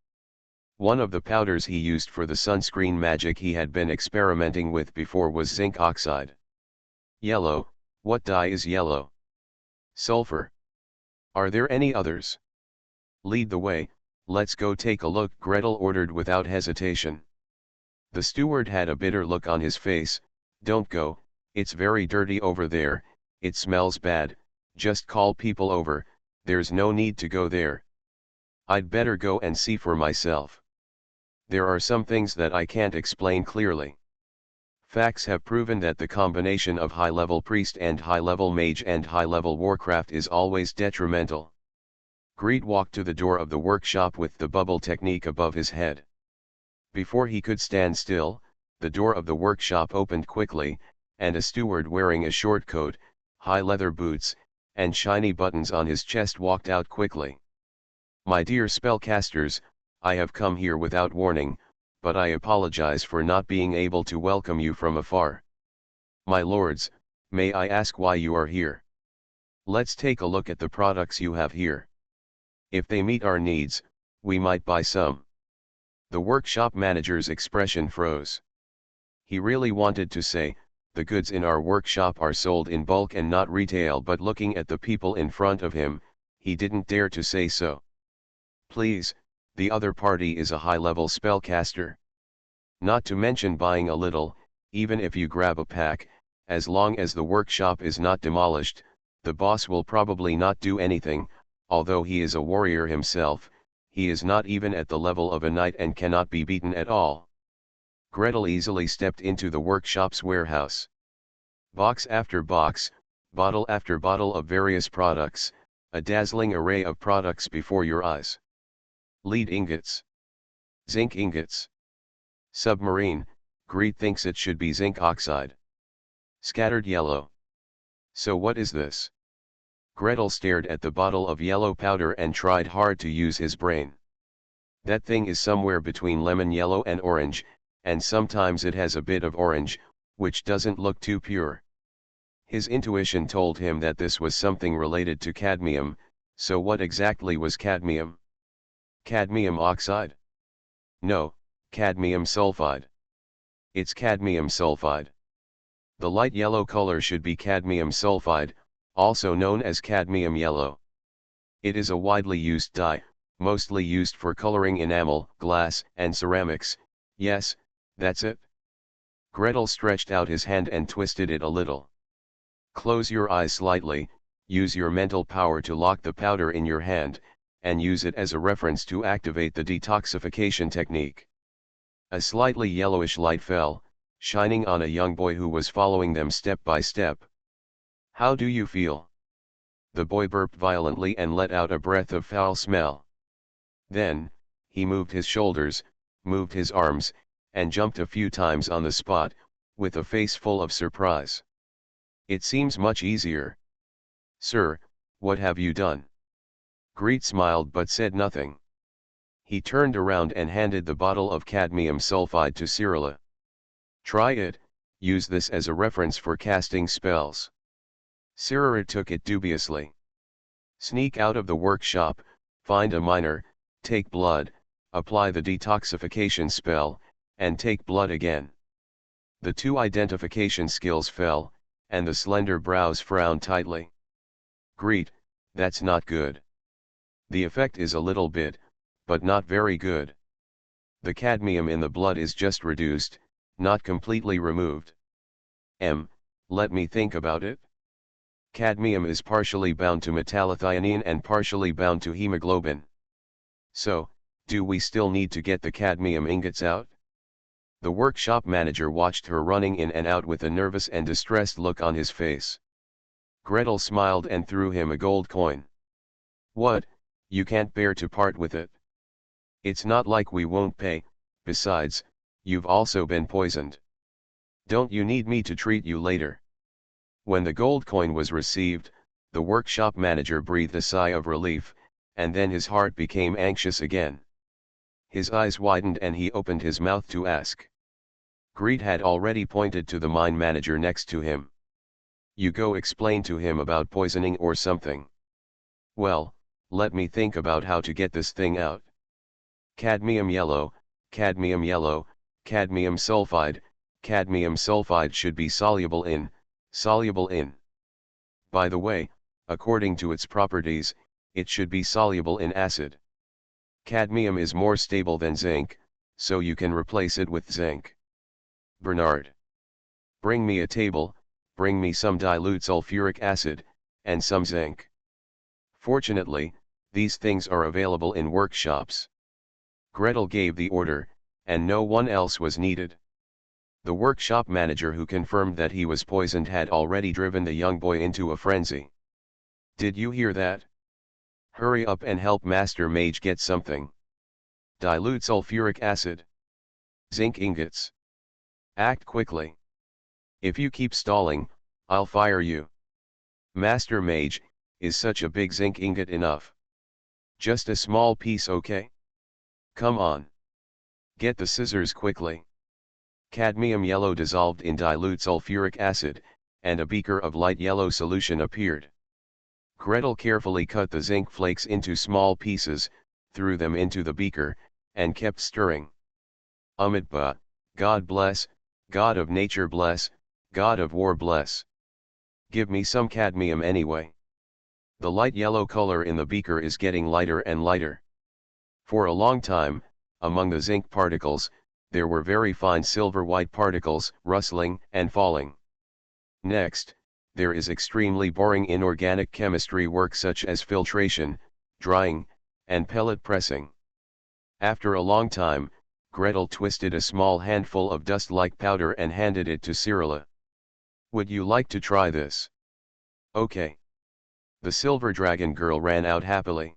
One of the powders he used for the sunscreen magic he had been experimenting with before was zinc oxide. Yellow, what dye is yellow? Sulfur. Are there any others? Lead the way, let's go take a look, Gretel ordered without hesitation. The steward had a bitter look on his face. Don't go, it's very dirty over there, it smells bad, just call people over, there's no need to go there. I'd better go and see for myself. There are some things that I can't explain clearly. Facts have proven that the combination of high-level priest and high-level mage and high-level warcraft is always detrimental. Greet walked to the door of the workshop with the bubble technique above his head. Before he could stand still, the door of the workshop opened quickly, and a steward wearing a short coat, high leather boots, and shiny buttons on his chest walked out quickly. My dear spellcasters, I have come here without warning, but I apologize for not being able to welcome you from afar. My lords, may I ask why you are here? Let's take a look at the products you have here. If they meet our needs, we might buy some. The workshop manager's expression froze. He really wanted to say, the goods in our workshop are sold in bulk and not retail, but looking at the people in front of him, he didn't dare to say so. Please, the other party is a high-level spellcaster. Not to mention buying a little, even if you grab a pack, as long as the workshop is not demolished, the boss will probably not do anything. Although he is a warrior himself, he is not even at the level of a knight and cannot be beaten at all. Gretel easily stepped into the workshop's warehouse. Box after box, bottle after bottle of various products, a dazzling array of products before your eyes. Lead ingots. Zinc ingots. Submarine, Greet thinks it should be zinc oxide. Scattered yellow. So what is this? Gretel stared at the bottle of yellow powder and tried hard to use his brain. That thing is somewhere between lemon yellow and orange, and sometimes it has a bit of orange, which doesn't look too pure. His intuition told him that this was something related to cadmium, so what exactly was cadmium? Cadmium oxide? No, cadmium sulfide. It's cadmium sulfide. The light yellow color should be cadmium sulfide, also known as cadmium yellow. It is a widely used dye, mostly used for coloring enamel, glass, and ceramics. Yes, that's it. Gretel stretched out his hand and twisted it a little. Close your eyes slightly, use your mental power to lock the powder in your hand, and use it as a reference to activate the detoxification technique. A slightly yellowish light fell, shining on a young boy who was following them step by step. How do you feel? The boy burped violently and let out a breath of foul smell. Then, he moved his shoulders, moved his arms, and jumped a few times on the spot, with a face full of surprise. It seems much easier. Sir, what have you done? Greet smiled but said nothing. He turned around and handed the bottle of cadmium sulfide to Cyrilla. Try it, use this as a reference for casting spells. Cyrilla took it dubiously. Sneak out of the workshop, find a miner, take blood, apply the detoxification spell, and take blood again. The two identification skills fell, and the slender brows frowned tightly. Greet, that's not good. The effect is a little bit, but not very good. The cadmium in the blood is just reduced, not completely removed. Let me think about it. Cadmium is partially bound to metallothionein and partially bound to hemoglobin. So, do we still need to get the cadmium ingots out? The workshop manager watched her running in and out with a nervous and distressed look on his face. Gretel smiled and threw him a gold coin. What, you can't bear to part with it? It's not like we won't pay, besides, you've also been poisoned. Don't you need me to treat you later? When the gold coin was received, the workshop manager breathed a sigh of relief, and then his heart became anxious again. His eyes widened and he opened his mouth to ask. Greet had already pointed to the mine manager next to him. You go explain to him about poisoning or something. Well, let me think about how to get this thing out. Cadmium yellow, cadmium yellow, cadmium sulfide should be soluble in. By the way, according to its properties, it should be soluble in acid. Cadmium is more stable than zinc, so you can replace it with zinc. Bernard. Bring me a table, bring me some dilute sulfuric acid, and some zinc. Fortunately, these things are available in workshops. Gretel gave the order, and no one else was needed. The workshop manager who confirmed that he was poisoned had already driven the young boy into a frenzy. Did you hear that? Hurry up and help Master Mage get something. Dilute sulfuric acid. Zinc ingots. Act quickly. If you keep stalling, I'll fire you. Master Mage, is such a big zinc ingot enough? Just a small piece, okay? Come on. Get the scissors quickly. Cadmium yellow dissolved in dilute sulfuric acid, and a beaker of light yellow solution appeared. Gretel carefully cut the zinc flakes into small pieces, threw them into the beaker, and kept stirring. Amitabha, God bless, God of nature bless, God of war bless. Give me some cadmium anyway. The light yellow color in the beaker is getting lighter and lighter. For a long time, among the zinc particles, there were very fine silver-white particles, rustling and falling. Next, there is extremely boring inorganic chemistry work such as filtration, drying, and pellet pressing. After a long time, Gretel twisted a small handful of dust-like powder and handed it to Cyrilla. "Would you like to try this?" "Okay." The silver dragon girl ran out happily.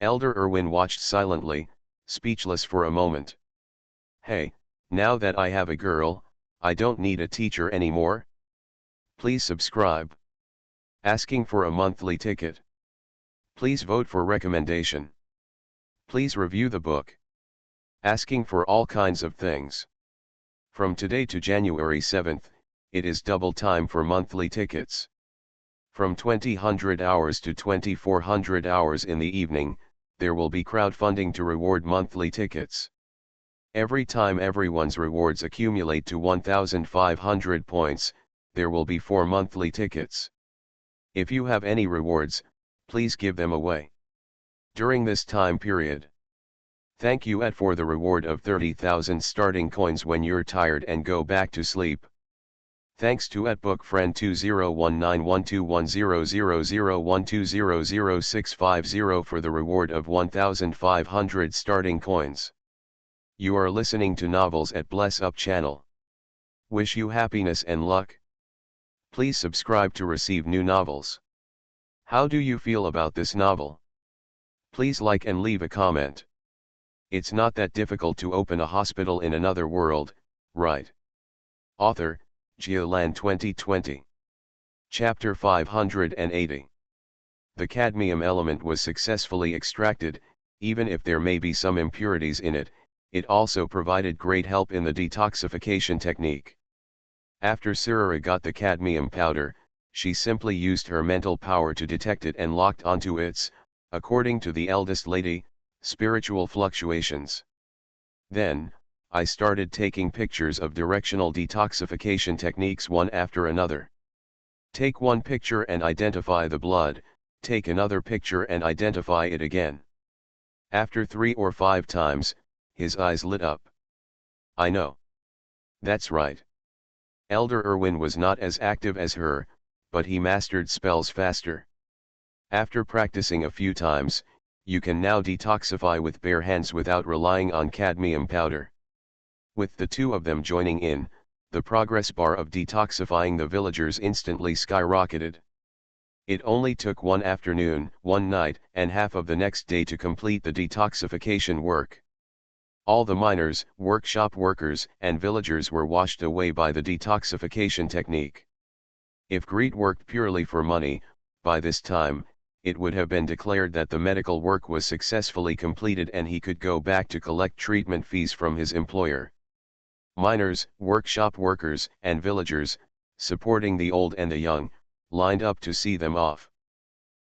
Elder Erwin watched silently, speechless for a moment. "Hey, now that I have a girl, I don't need a teacher anymore. Please subscribe. Asking for a monthly ticket. Please vote for recommendation. Please review the book. Asking for all kinds of things. From today to January 7th, it is double time for monthly tickets. From 2000 hours to 2400 hours in the evening, there will be crowdfunding to reward monthly tickets. Every time everyone's rewards accumulate to 1500 points, there will be 4 monthly tickets. If you have any rewards, please give them away during this time period. Thank you for the reward of 30,000 starting coins when you're tired and go back to sleep. Thanks to book friend 201912100012000650 for the reward of 1500 starting coins. You are listening to Novels at Bless Up channel. Wish you happiness and luck. Please subscribe to receive new novels. How do you feel about this novel? Please like and leave a comment. It's not that difficult to open a hospital in another world, right? Author, Geoland 2020. Chapter 580. The cadmium element was successfully extracted. Even if there may be some impurities in it, it also provided great help in the detoxification technique. After Cyrilla got the cadmium powder, she simply used her mental power to detect it and locked onto its, according to the eldest lady, spiritual fluctuations. Then, I started taking pictures of directional detoxification techniques one after another. Take one picture and identify the blood, take another picture and identify it again. After 3 or 5 times, his eyes lit up. I know. That's right. Elder Erwin was not as active as her, but he mastered spells faster. After practicing a few times, you can now detoxify with bare hands without relying on cadmium powder. With the two of them joining in, the progress bar of detoxifying the villagers instantly skyrocketed. It only took one afternoon, one night, and half of the next day to complete the detoxification work. All the miners, workshop workers, and villagers were washed away by the detoxification technique. If greed worked purely for money, by this time, it would have been declared that the medical work was successfully completed and he could go back to collect treatment fees from his employer. Miners, workshop workers, and villagers, supporting the old and the young, lined up to see them off.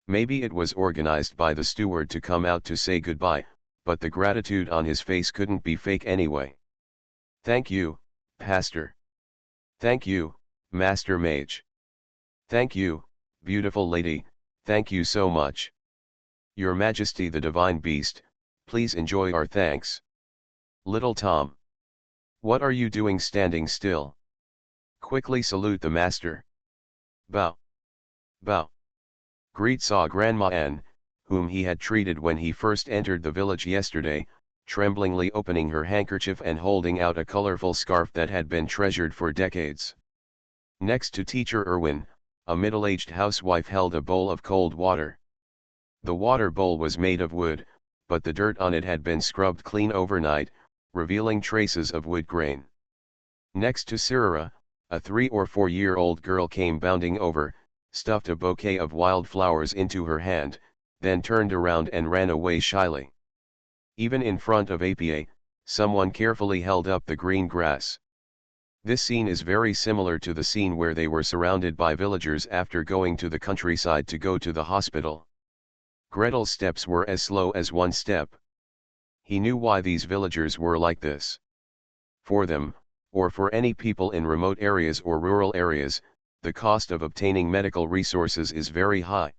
Maybe it was organized by the steward to come out to say goodbye, but the gratitude on his face couldn't be fake anyway. Thank you, Pastor. Thank you, Master Mage. Thank you, beautiful lady, thank you so much. Your Majesty the Divine Beast, please enjoy our thanks. Little Tom. What are you doing standing still? Quickly salute the master. Bow. Bow. Greet saw Grandma Anne, whom he had treated when he first entered the village yesterday, tremblingly opening her handkerchief and holding out a colorful scarf that had been treasured for decades. Next to Teacher Erwin, a middle-aged housewife held a bowl of cold water. The water bowl was made of wood, but the dirt on it had been scrubbed clean overnight, revealing traces of wood grain. Next to Cyrilla, a 3 or 4-year-old girl came bounding over, stuffed a bouquet of wildflowers into her hand, then turned around and ran away shyly. Even in front of APA, someone carefully held up the green grass. This scene is very similar to the scene where they were surrounded by villagers after going to the countryside to go to the hospital. Gretel's steps were as slow as one step. He knew why these villagers were like this. For them, or for any people in remote areas or rural areas, the cost of obtaining medical resources is very high.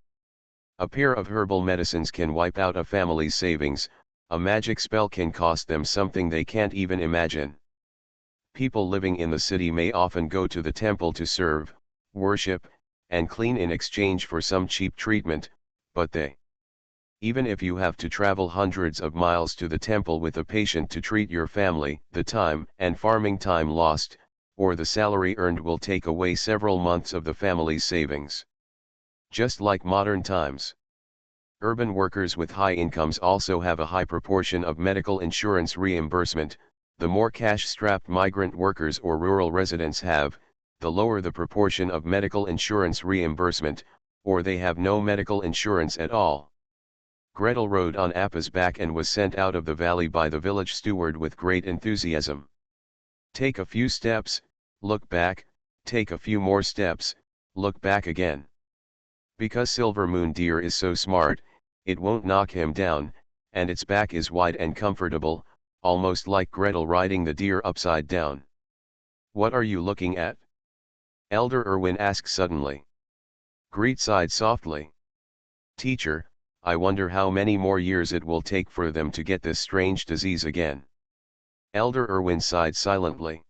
A pair of herbal medicines can wipe out a family's savings, a magic spell can cost them something they can't even imagine. People living in the city may often go to the temple to serve, worship, and clean in exchange for some cheap treatment, but even if you have to travel hundreds of miles to the temple with a patient to treat your family, the time and farming time lost, or the salary earned will take away several months of the family's savings. Just like modern times. Urban workers with high incomes also have a high proportion of medical insurance reimbursement. The more cash-strapped migrant workers or rural residents have, the lower the proportion of medical insurance reimbursement, or they have no medical insurance at all. Gretel rode on Appa's back and was sent out of the valley by the village steward with great enthusiasm. Take a few steps, look back, take a few more steps, look back again. Because Silver Moon Deer is so smart, it won't knock him down, and its back is wide and comfortable, almost like Gretel riding the deer upside down. What are you looking at? Elder Irwin asked suddenly. Greet sighed softly. Teacher, I wonder how many more years it will take for them to get this strange disease again. Elder Irwin sighed silently.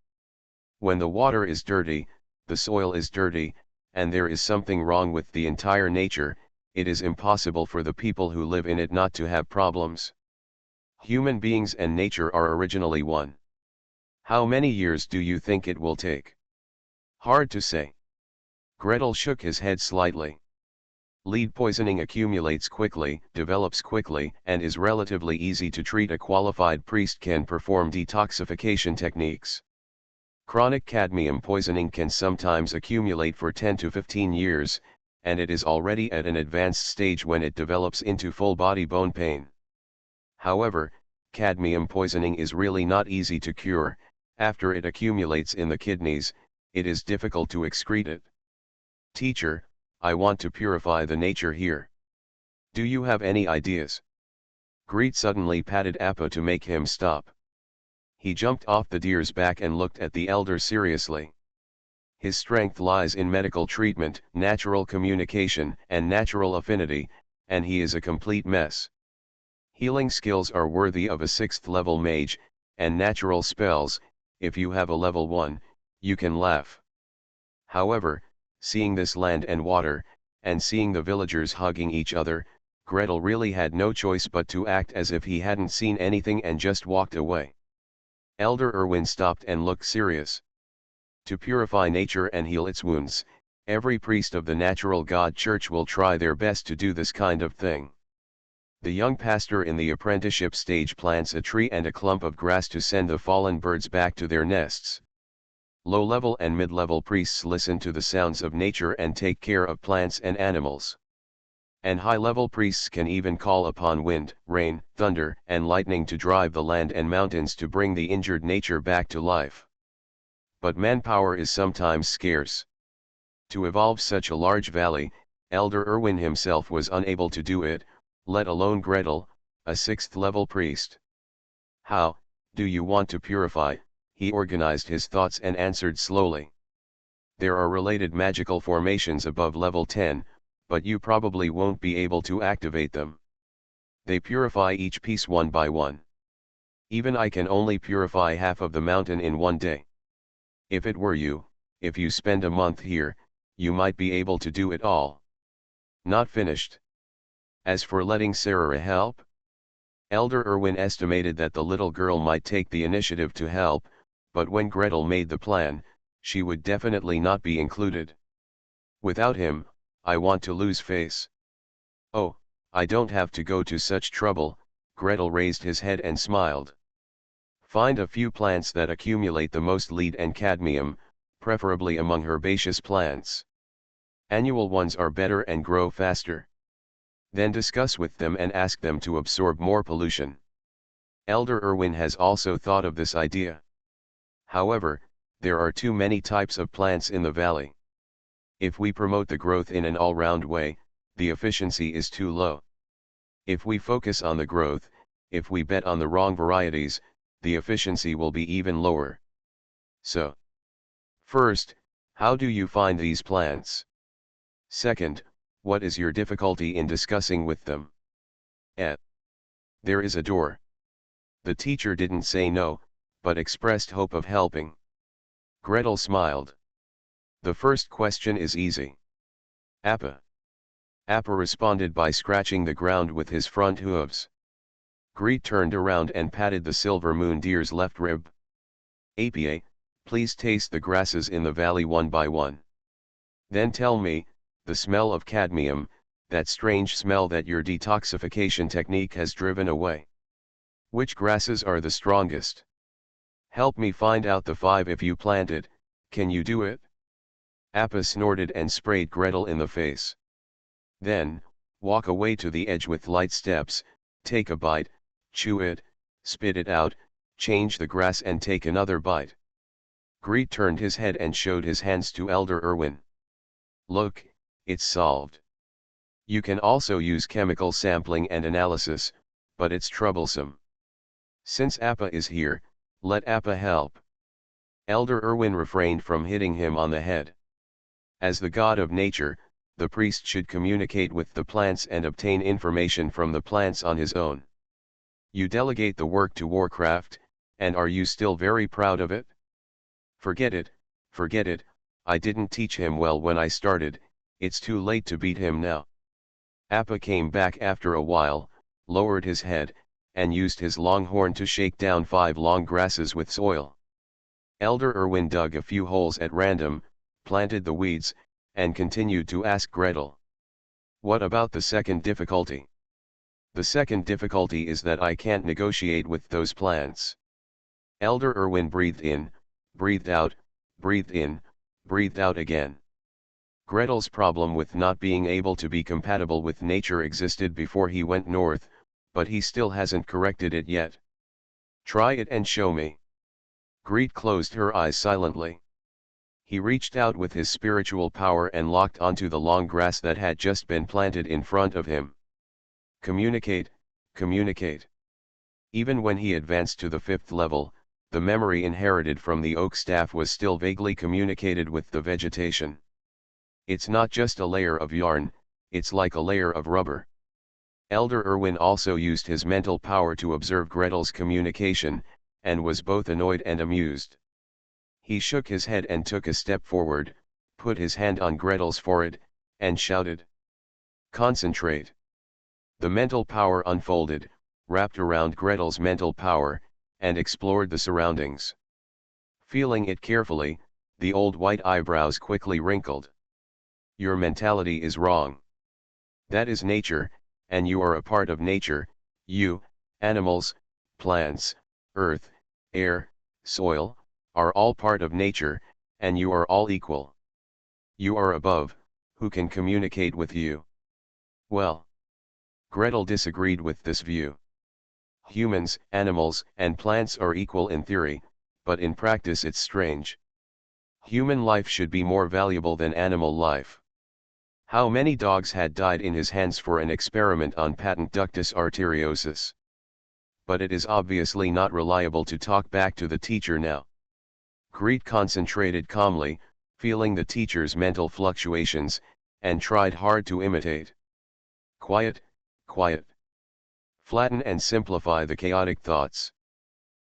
When the water is dirty, the soil is dirty, and there is something wrong with the entire nature, it is impossible for the people who live in it not to have problems. Human beings and nature are originally one. How many years do you think it will take? Hard to say. Gretel shook his head slightly. Lead poisoning accumulates quickly, develops quickly, and is relatively easy to treat. A qualified priest can perform detoxification techniques. Chronic cadmium poisoning can sometimes accumulate for 10 to 15 years, and it is already at an advanced stage when it develops into full-body bone pain. However, cadmium poisoning is really not easy to cure. After it accumulates in the kidneys, it is difficult to excrete it. Teacher, I want to purify the nature here. Do you have any ideas? Greet suddenly patted Appa to make him stop. He jumped off the deer's back and looked at the elder seriously. His strength lies in medical treatment, natural communication, and natural affinity, and he is a complete mess. Healing skills are worthy of a 6th level mage, and natural spells, if you have a level 1, you can laugh. However, seeing this land and water, and seeing the villagers hugging each other, Gretel really had no choice but to act as if he hadn't seen anything and just walked away. Elder Irwin stopped and looked serious. To purify nature and heal its wounds, every priest of the Natural God Church will try their best to do this kind of thing. The young pastor in the apprenticeship stage plants a tree and a clump of grass to send the fallen birds back to their nests. Low-level and mid-level priests listen to the sounds of nature and take care of plants and animals. And high-level priests can even call upon wind, rain, thunder, and lightning to drive the land and mountains to bring the injured nature back to life. But manpower is sometimes scarce. To evolve such a large valley, Elder Irwin himself was unable to do it, let alone Gretel, a 6th level priest. How do you want to purify? He organized his thoughts and answered slowly. There are related magical formations above level 10, but you probably won't be able to activate them. They purify each piece one by one. Even I can only purify half of the mountain in one day. If it were you, if you spend a month here, you might be able to do it all. Not finished. As for letting Sarah help, Elder Irwin estimated that the little girl might take the initiative to help, but when Gretel made the plan, she would definitely not be included. Without him, I want to lose face. Oh, I don't have to go to such trouble. Gretel raised his head and smiled. Find a few plants that accumulate the most lead and cadmium, preferably among herbaceous plants. Annual ones are better and grow faster. Then discuss with them and ask them to absorb more pollution. Elder Irwin has also thought of this idea. However, there are too many types of plants in the valley. If we promote the growth in an all-round way, the efficiency is too low. If we focus on the growth, if we bet on the wrong varieties, the efficiency will be even lower. So, first, how do you find these plants? Second, What is your difficulty in discussing with them? Eh. There is a door. The teacher didn't say no, but expressed hope of helping. Gretel smiled. The first question is easy. Appa. Appa responded by scratching the ground with his front hooves. Greet turned around and patted the silver moon deer's left rib. Apa, please taste the grasses in the valley one by one. Then tell me, the smell of cadmium, that strange smell that your detoxification technique has driven away. Which grasses are the strongest? Help me find out the 5 if you planted, can you do it? Appa snorted and sprayed Gretel in the face. Then, walk away to the edge with light steps, take a bite, chew it, spit it out, change the grass and take another bite. Greet turned his head and showed his hands to Elder Irwin. Look, it's solved. You can also use chemical sampling and analysis, but it's troublesome. Since Appa is here, let Appa help. Elder Irwin refrained from hitting him on the head. As the god of nature, the priest should communicate with the plants and obtain information from the plants on his own. You delegate the work to Warcraft, and are you still very proud of it? Forget it, I didn't teach him well when I started, it's too late to beat him now. Appa came back after a while, lowered his head, and used his long horn to shake down 5 long grasses with soil. Elder Irwin dug a few holes at random, planted the weeds, and continued to ask Gretel. What about the second difficulty? The second difficulty is that I can't negotiate with those plants. Elder Irwin breathed in, breathed out, breathed in, breathed out again. Gretel's problem with not being able to be compatible with nature existed before he went north, but he still hasn't corrected it yet. Try it and show me. Greet closed her eyes silently. He reached out with his spiritual power and locked onto the long grass that had just been planted in front of him. Communicate, communicate. Even when he advanced to the 5th level, the memory inherited from the oak staff was still vaguely communicated with the vegetation. It's not just a layer of yarn, it's like a layer of rubber. Elder Irwin also used his mental power to observe Gretel's communication, and was both annoyed and amused. He shook his head and took a step forward, put his hand on Gretel's forehead, and shouted. Concentrate. The mental power unfolded, wrapped around Gretel's mental power, and explored the surroundings. Feeling it carefully, the old white eyebrows quickly wrinkled. Your mentality is wrong. That is nature, and you are a part of nature, you, animals, plants, earth, air, soil, are all part of nature, and you are all equal. You are above, who can communicate with you? Well, Gretel disagreed with this view. Humans, animals, and plants are equal in theory, but in practice it's strange. Human life should be more valuable than animal life. How many dogs had died in his hands for an experiment on patent ductus arteriosus? But it is obviously not reliable to talk back to the teacher now. Greet concentrated calmly, feeling the teacher's mental fluctuations, and tried hard to imitate. Quiet, quiet. Flatten and simplify the chaotic thoughts.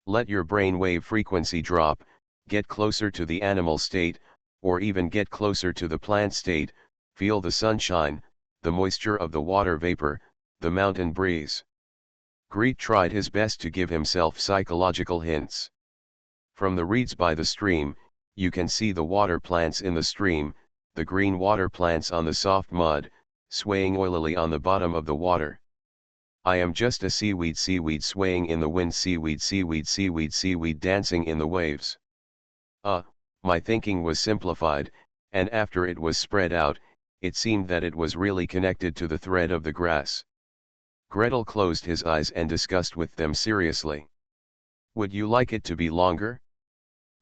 Let your brain wave frequency drop, get closer to the animal state, or even get closer to the plant state, feel the sunshine, the moisture of the water vapor, the mountain breeze. Greet tried his best to give himself psychological hints. From the reeds by the stream, you can see the water plants in the stream, the green water plants on the soft mud, swaying oilily on the bottom of the water. I am just a seaweed swaying in the wind, seaweed dancing in the waves. My thinking was simplified, and after it was spread out, it seemed that it was really connected to the thread of the grass. Gretel closed his eyes and discussed with them seriously. Would you like it to be longer?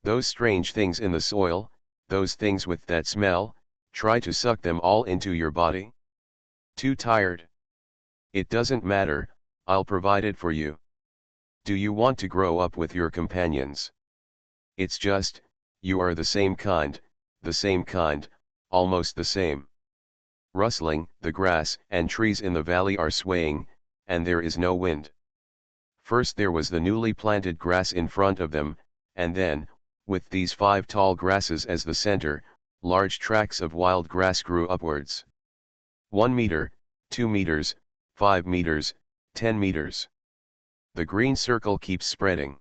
Those strange things in the soil, those things with that smell, try to suck them all into your body? Too tired? It doesn't matter, I'll provide it for you. Do you want to grow up with your companions? It's just, you are the same kind, almost the same. Rustling, the grass and trees in the valley are swaying, and there is no wind. First there was the newly planted grass in front of them, and then, with these 5 tall grasses as the center, large tracts of wild grass grew upwards. 1 meter, 2 meters, 5 meters, 10 meters. The green circle keeps spreading.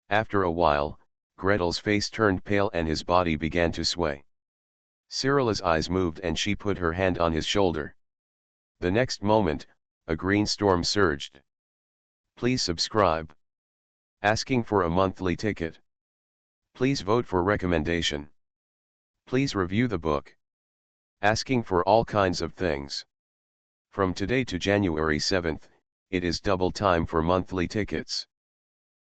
After a while, Gretel's face turned pale and his body began to sway. Cyrilla's eyes moved and she put her hand on his shoulder. The next moment, a green storm surged. Please subscribe. Asking for a monthly ticket. Please vote for recommendation. Please review the book. Asking for all kinds of things. From today to January 7th, it is double time for monthly tickets.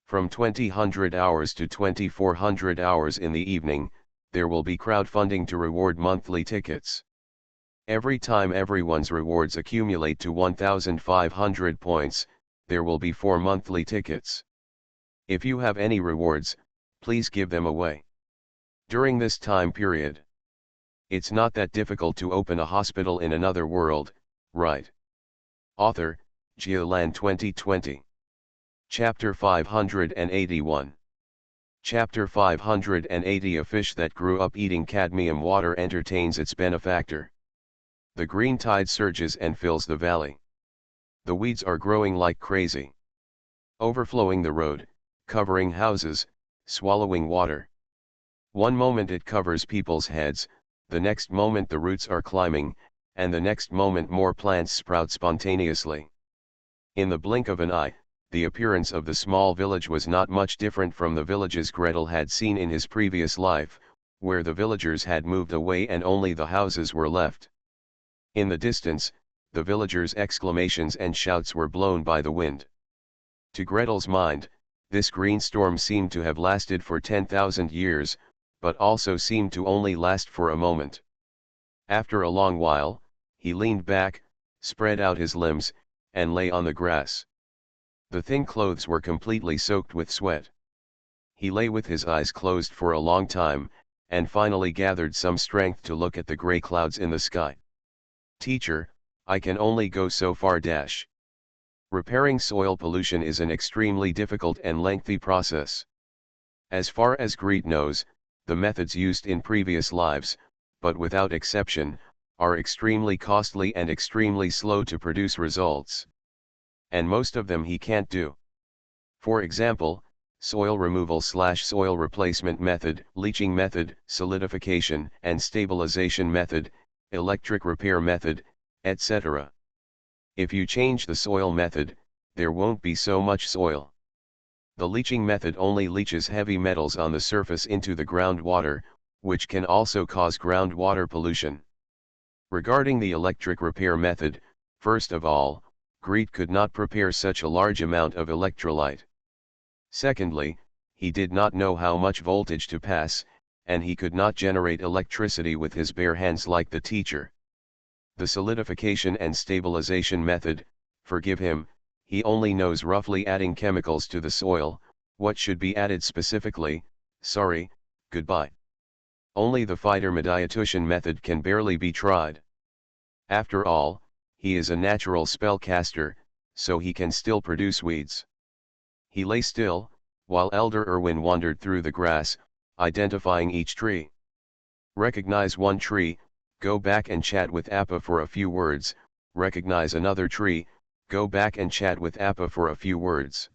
From 2000 hours to 2400 hours in the evening, there will be crowdfunding to reward monthly tickets. Every time everyone's rewards accumulate to 1500 points, there will be 4 monthly tickets. If you have any rewards, please give them away. During this time period, it's not that difficult to open a hospital in another world, right? Author, Geoland 2020. Chapter 581. Chapter 580. A fish that grew up eating cadmium water entertains its benefactor. The green tide surges and fills the valley. The weeds are growing like crazy, overflowing the road, covering houses, swallowing water. One moment it covers people's heads, the next moment the roots are climbing, and the next moment more plants sprout spontaneously. In the blink of an eye, the appearance of the small village was not much different from the villages Gretel had seen in his previous life, where the villagers had moved away and only the houses were left. In the distance, the villagers' exclamations and shouts were blown by the wind. To Gretel's mind, this green storm seemed to have lasted for 10,000 years, but also seemed to only last for a moment. After a long while, he leaned back, spread out his limbs, and lay on the grass. The thin clothes were completely soaked with sweat. He lay with his eyes closed for a long time, and finally gathered some strength to look at the gray clouds in the sky. Teacher, I can only go so far. Repairing soil pollution is an extremely difficult and lengthy process. As far as Greet knows, the methods used in previous lives, but without exception, are extremely costly and extremely slow to produce results. And most of them he can't do. For example, soil removal/soil replacement method, leaching method, solidification and stabilization method, electric repair method, etc. If you change the soil method, there won't be so much soil. The leaching method only leaches heavy metals on the surface into the groundwater, which can also cause groundwater pollution. Regarding the electric repair method, first of all, Greet could not prepare such a large amount of electrolyte. Secondly, he did not know how much voltage to pass, and he could not generate electricity with his bare hands like the teacher. The solidification and stabilization method, forgive him, he only knows roughly adding chemicals to the soil, what should be added specifically, sorry, goodbye. Only the phytormediation method can barely be tried. After all, he is a natural spellcaster, so he can still produce weeds. He lay still, while Elder Irwin wandered through the grass, identifying each tree. Recognize one tree, go back and chat with Appa for a few words, recognize another tree, go back and chat with Appa for a few words.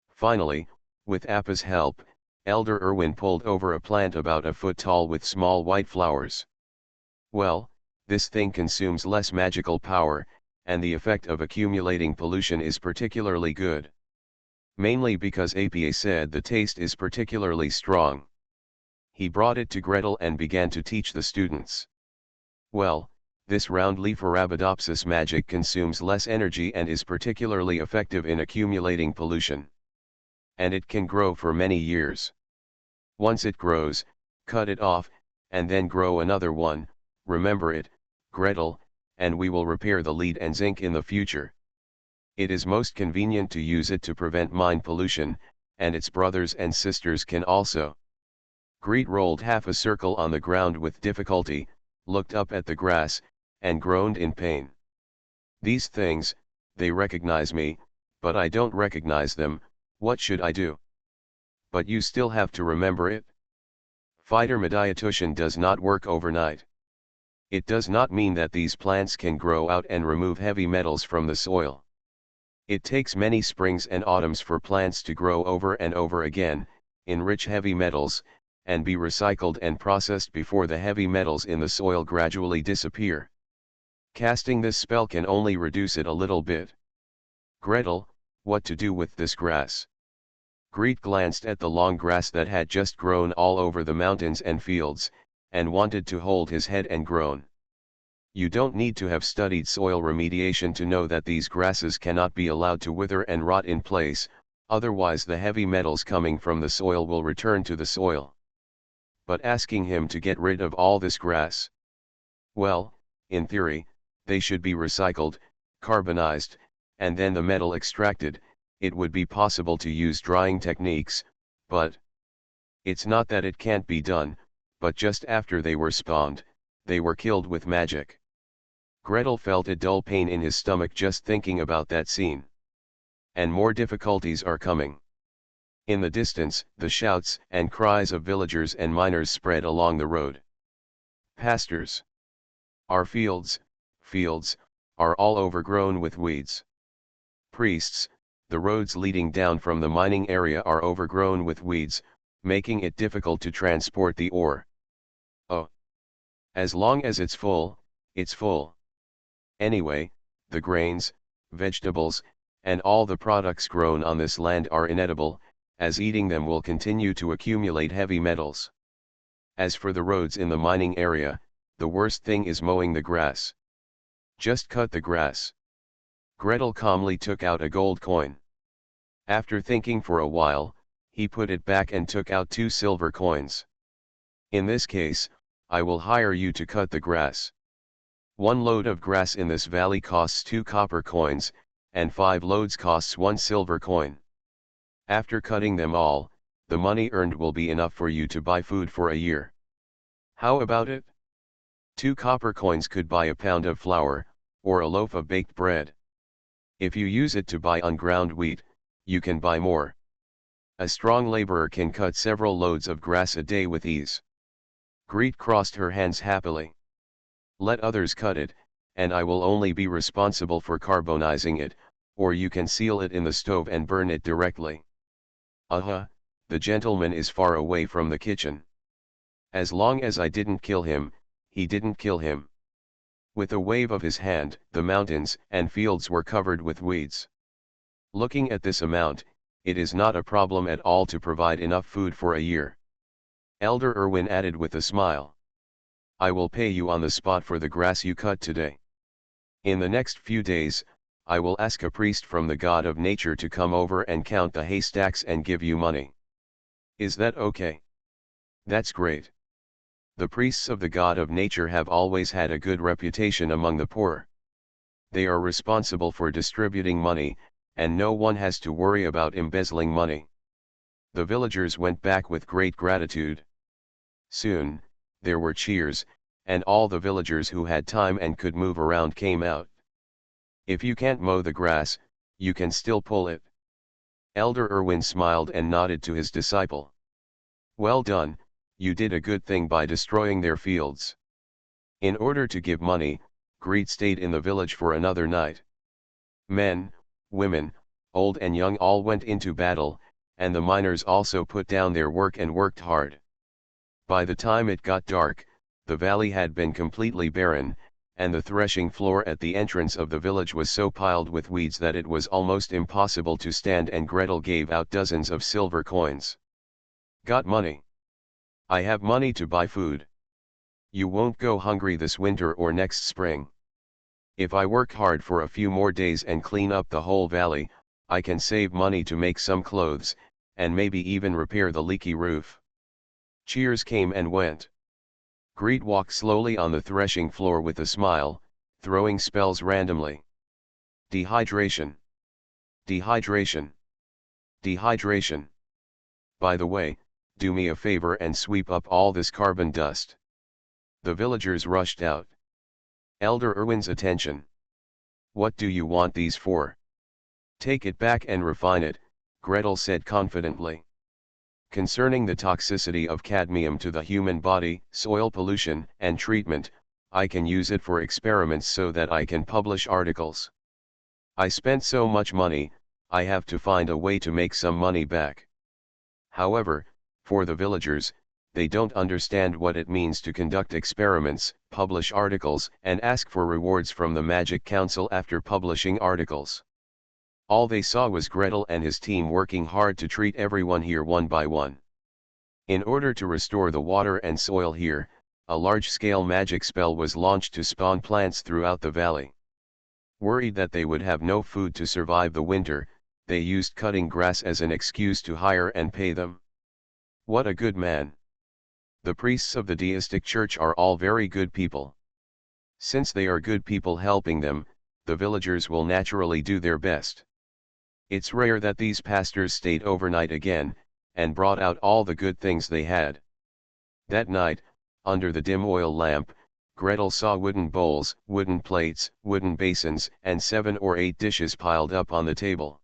Finally, with Appa's help, Elder Irwin pulled over a plant about a foot tall with small white flowers. Well, this thing consumes less magical power, and the effect of accumulating pollution is particularly good. Mainly because Appa said the taste is particularly strong. He brought it to Gretel and began to teach the students. Well, this round leaf Arabidopsis magic consumes less energy and is particularly effective in accumulating pollution. And it can grow for many years. Once it grows, cut it off, and then grow another one, remember it, Gretel, and we will repair the lead and zinc in the future. It is most convenient to use it to prevent mine pollution, and its brothers and sisters can also. Greet rolled half a circle on the ground with difficulty, looked up at the grass, and groaned in pain. These things, they recognize me, but I don't recognize them. What should I do? But you still have to remember it. Phytoedition does not work overnight. It does not mean that these plants can grow out and remove heavy metals from the soil. It takes many springs and autumns for plants to grow over and over again, enrich heavy metals, and be recycled and processed before the heavy metals in the soil gradually disappear. Casting this spell can only reduce it a little bit. Gretel, what to do with this grass? Greet glanced at the long grass that had just grown all over the mountains and fields, and wanted to hold his head and groan. You don't need to have studied soil remediation to know that these grasses cannot be allowed to wither and rot in place, otherwise the heavy metals coming from the soil will return to the soil. But asking him to get rid of all this grass? Well, in theory, they should be recycled, carbonized, and then the metal extracted. It would be possible to use drying techniques, but it's not that it can't be done, but just after they were spawned, they were killed with magic. Gretel felt a dull pain in his stomach just thinking about that scene. And more difficulties are coming. In the distance, the shouts and cries of villagers and miners spread along the road. Pastors! Our fields, are all overgrown with weeds. Priests! The roads leading down from the mining area are overgrown with weeds, making it difficult to transport the ore. Oh! As long as it's full, it's full. Anyway, the grains, vegetables, and all the products grown on this land are inedible, as eating them will continue to accumulate heavy metals. As for the roads in the mining area, the worst thing is mowing the grass. Just cut the grass. Gretel calmly took out a gold coin. After thinking for a while, he put it back and took out 2 silver coins. In this case, I will hire you to cut the grass. 1 load of grass in this valley costs 2 copper coins, and 5 loads costs 1 silver coin. After cutting them all, the money earned will be enough for you to buy food for a year. How about it? 2 copper coins could buy a pound of flour, or a loaf of baked bread. If you use it to buy unground wheat, you can buy more. A strong laborer can cut several loads of grass a day with ease. Greet crossed her hands happily. Let others cut it, and I will only be responsible for carbonizing it, or you can seal it in the stove and burn it directly. The gentleman is far away from the kitchen. As long as I didn't kill him, he didn't kill him. With a wave of his hand, the mountains and fields were covered with weeds. Looking at this amount, it is not a problem at all to provide enough food for a year. Elder Irwin added with a smile. I will pay you on the spot for the grass you cut today. In the next few days, I will ask a priest from the god of nature to come over and count the haystacks and give you money. Is that okay? That's great. The priests of the god of nature have always had a good reputation among the poor. They are responsible for distributing money, and no one has to worry about embezzling money. The villagers went back with great gratitude. Soon, there were cheers, and all the villagers who had time and could move around came out. If you can't mow the grass, you can still pull it. Elder Irwin smiled and nodded to his disciple. Well done, you did a good thing by destroying their fields. In order to give money, Greet stayed in the village for another night. Men, women, old and young all went into battle, and the miners also put down their work and worked hard. By the time it got dark, the valley had been completely barren, and the threshing floor at the entrance of the village was so piled with weeds that it was almost impossible to stand, and Gretel gave out dozens of silver coins. Got money? I have money to buy food. You won't go hungry this winter or next spring. If I work hard for a few more days and clean up the whole valley, I can save money to make some clothes, and maybe even repair the leaky roof. Cheers came and went. Greet walked slowly on the threshing floor with a smile, throwing spells randomly. Dehydration. Dehydration. Dehydration. By the way, do me a favor and sweep up all this carbon dust. The villagers rushed out. Elder Irwin's attention. What do you want these for? Take it back and refine it, Gretel said confidently. Concerning the toxicity of cadmium to the human body, soil pollution, and treatment, I can use it for experiments so that I can publish articles. I spent so much money, I have to find a way to make some money back. However, for the villagers, they don't understand what it means to conduct experiments, publish articles, and ask for rewards from the Magic Council after publishing articles. All they saw was Gretel and his team working hard to treat everyone here one by one. In order to restore the water and soil here, a large-scale magic spell was launched to spawn plants throughout the valley. Worried that they would have no food to survive the winter, they used cutting grass as an excuse to hire and pay them. What a good man! The priests of the deistic church are all very good people. Since they are good people helping them, the villagers will naturally do their best. It's rare that these pastors stayed overnight again, and brought out all the good things they had. That night, under the dim oil lamp, Gretel saw wooden bowls, wooden plates, wooden basins, and 7 or 8 dishes piled up on the table.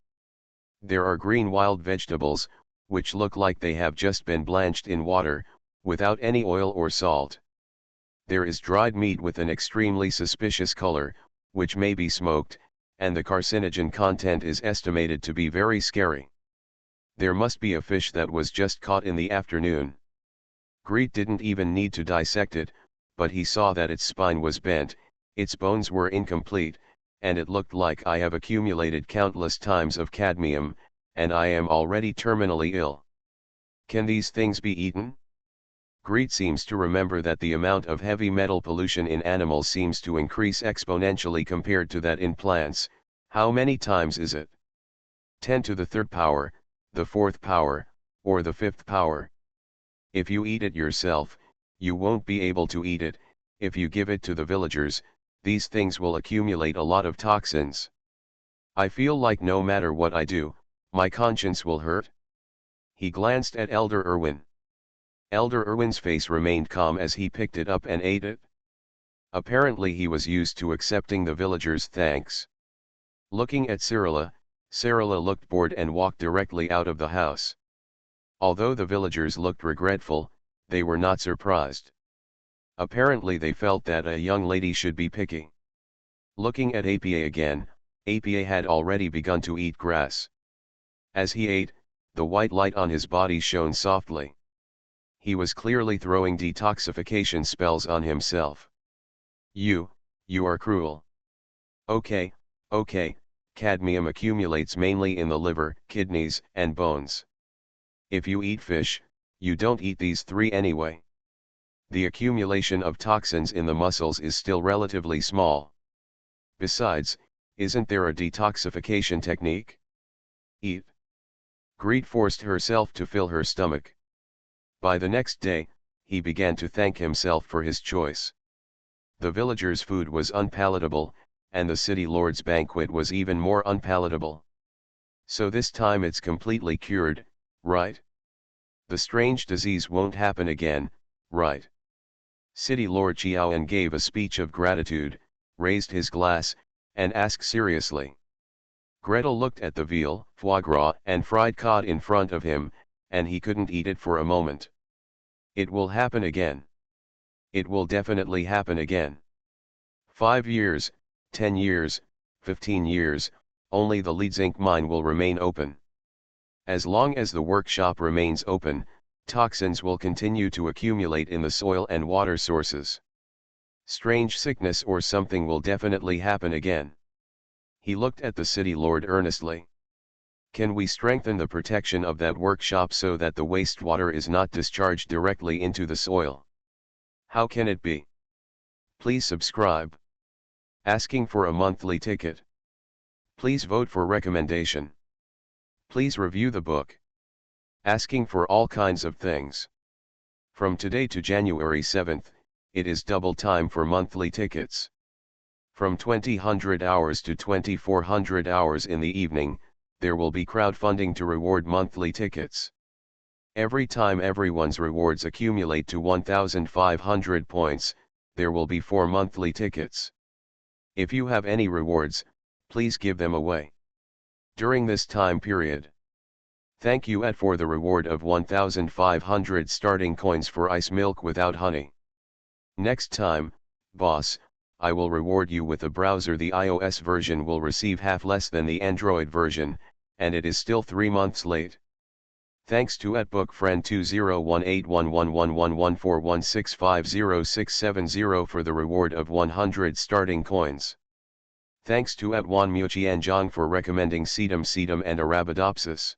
There are green wild vegetables, which look like they have just been blanched in water, without any oil or salt. There is dried meat with an extremely suspicious color, which may be smoked, and the carcinogen content is estimated to be very scary. There must be a fish that was just caught in the afternoon. Greet didn't even need to dissect it, but he saw that its spine was bent, its bones were incomplete, and it looked like I have accumulated countless times of cadmium, and I am already terminally ill. Can these things be eaten? Greet seems to remember that the amount of heavy metal pollution in animals seems to increase exponentially compared to that in plants. How many times is it? 10 to the third power, the fourth power, or the fifth power. If you eat it yourself, you won't be able to eat it. If you give it to the villagers, these things will accumulate a lot of toxins. I feel like no matter what I do, my conscience will hurt. He glanced at Elder Irwin. Elder Irwin's face remained calm as he picked it up and ate it. Apparently he was used to accepting the villagers' thanks. Looking at Cyrilla looked bored and walked directly out of the house. Although the villagers looked regretful, they were not surprised. Apparently they felt that a young lady should be picky. Looking at Apa again, Apa had already begun to eat grass. As he ate, the white light on his body shone softly. He was clearly throwing detoxification spells on himself. You are cruel. Okay, cadmium accumulates mainly in the liver, kidneys, and bones. If you eat fish, you don't eat these 3 anyway. The accumulation of toxins in the muscles is still relatively small. Besides, isn't there a detoxification technique? Eat. Greet forced herself to fill her stomach. By the next day, he began to thank himself for his choice. The villagers' food was unpalatable, and the city lord's banquet was even more unpalatable. So this time it's completely cured, right? The strange disease won't happen again, right? City Lord Qiaoan gave a speech of gratitude, raised his glass, and asked seriously. Gretel looked at the veal, foie gras, and fried cod in front of him, and he couldn't eat it for a moment. It will happen again. It will definitely happen again. 5 years, 10 years, 15 years, only the lead zinc mine will remain open. As long as the workshop remains open, toxins will continue to accumulate in the soil and water sources. Strange sickness or something will definitely happen again. He looked at the city lord earnestly. Can we strengthen the protection of that workshop so that the wastewater is not discharged directly into the soil? How can it be? Please subscribe. Asking for a monthly ticket. Please vote for recommendation. Please review the book. Asking for all kinds of things. From today to January 7th, it is double time for monthly tickets. From 2000 hours to 2400 hours in the evening, there will be crowdfunding to reward monthly tickets. Every time everyone's rewards accumulate to 1500 points, there will be 4 monthly tickets. If you have any rewards, please give them away during this time period. Thank you for the reward of 1500 starting coins for ice milk without honey. Next time, boss, I will reward you with a browser. The iOS version will receive half less than the Android version, and it is still 3 months late. Thanks to @bookfriend 2018111141650670 for the reward of 100 starting coins. Thanks to @wanmuchianjong for recommending Sedum and Arabidopsis.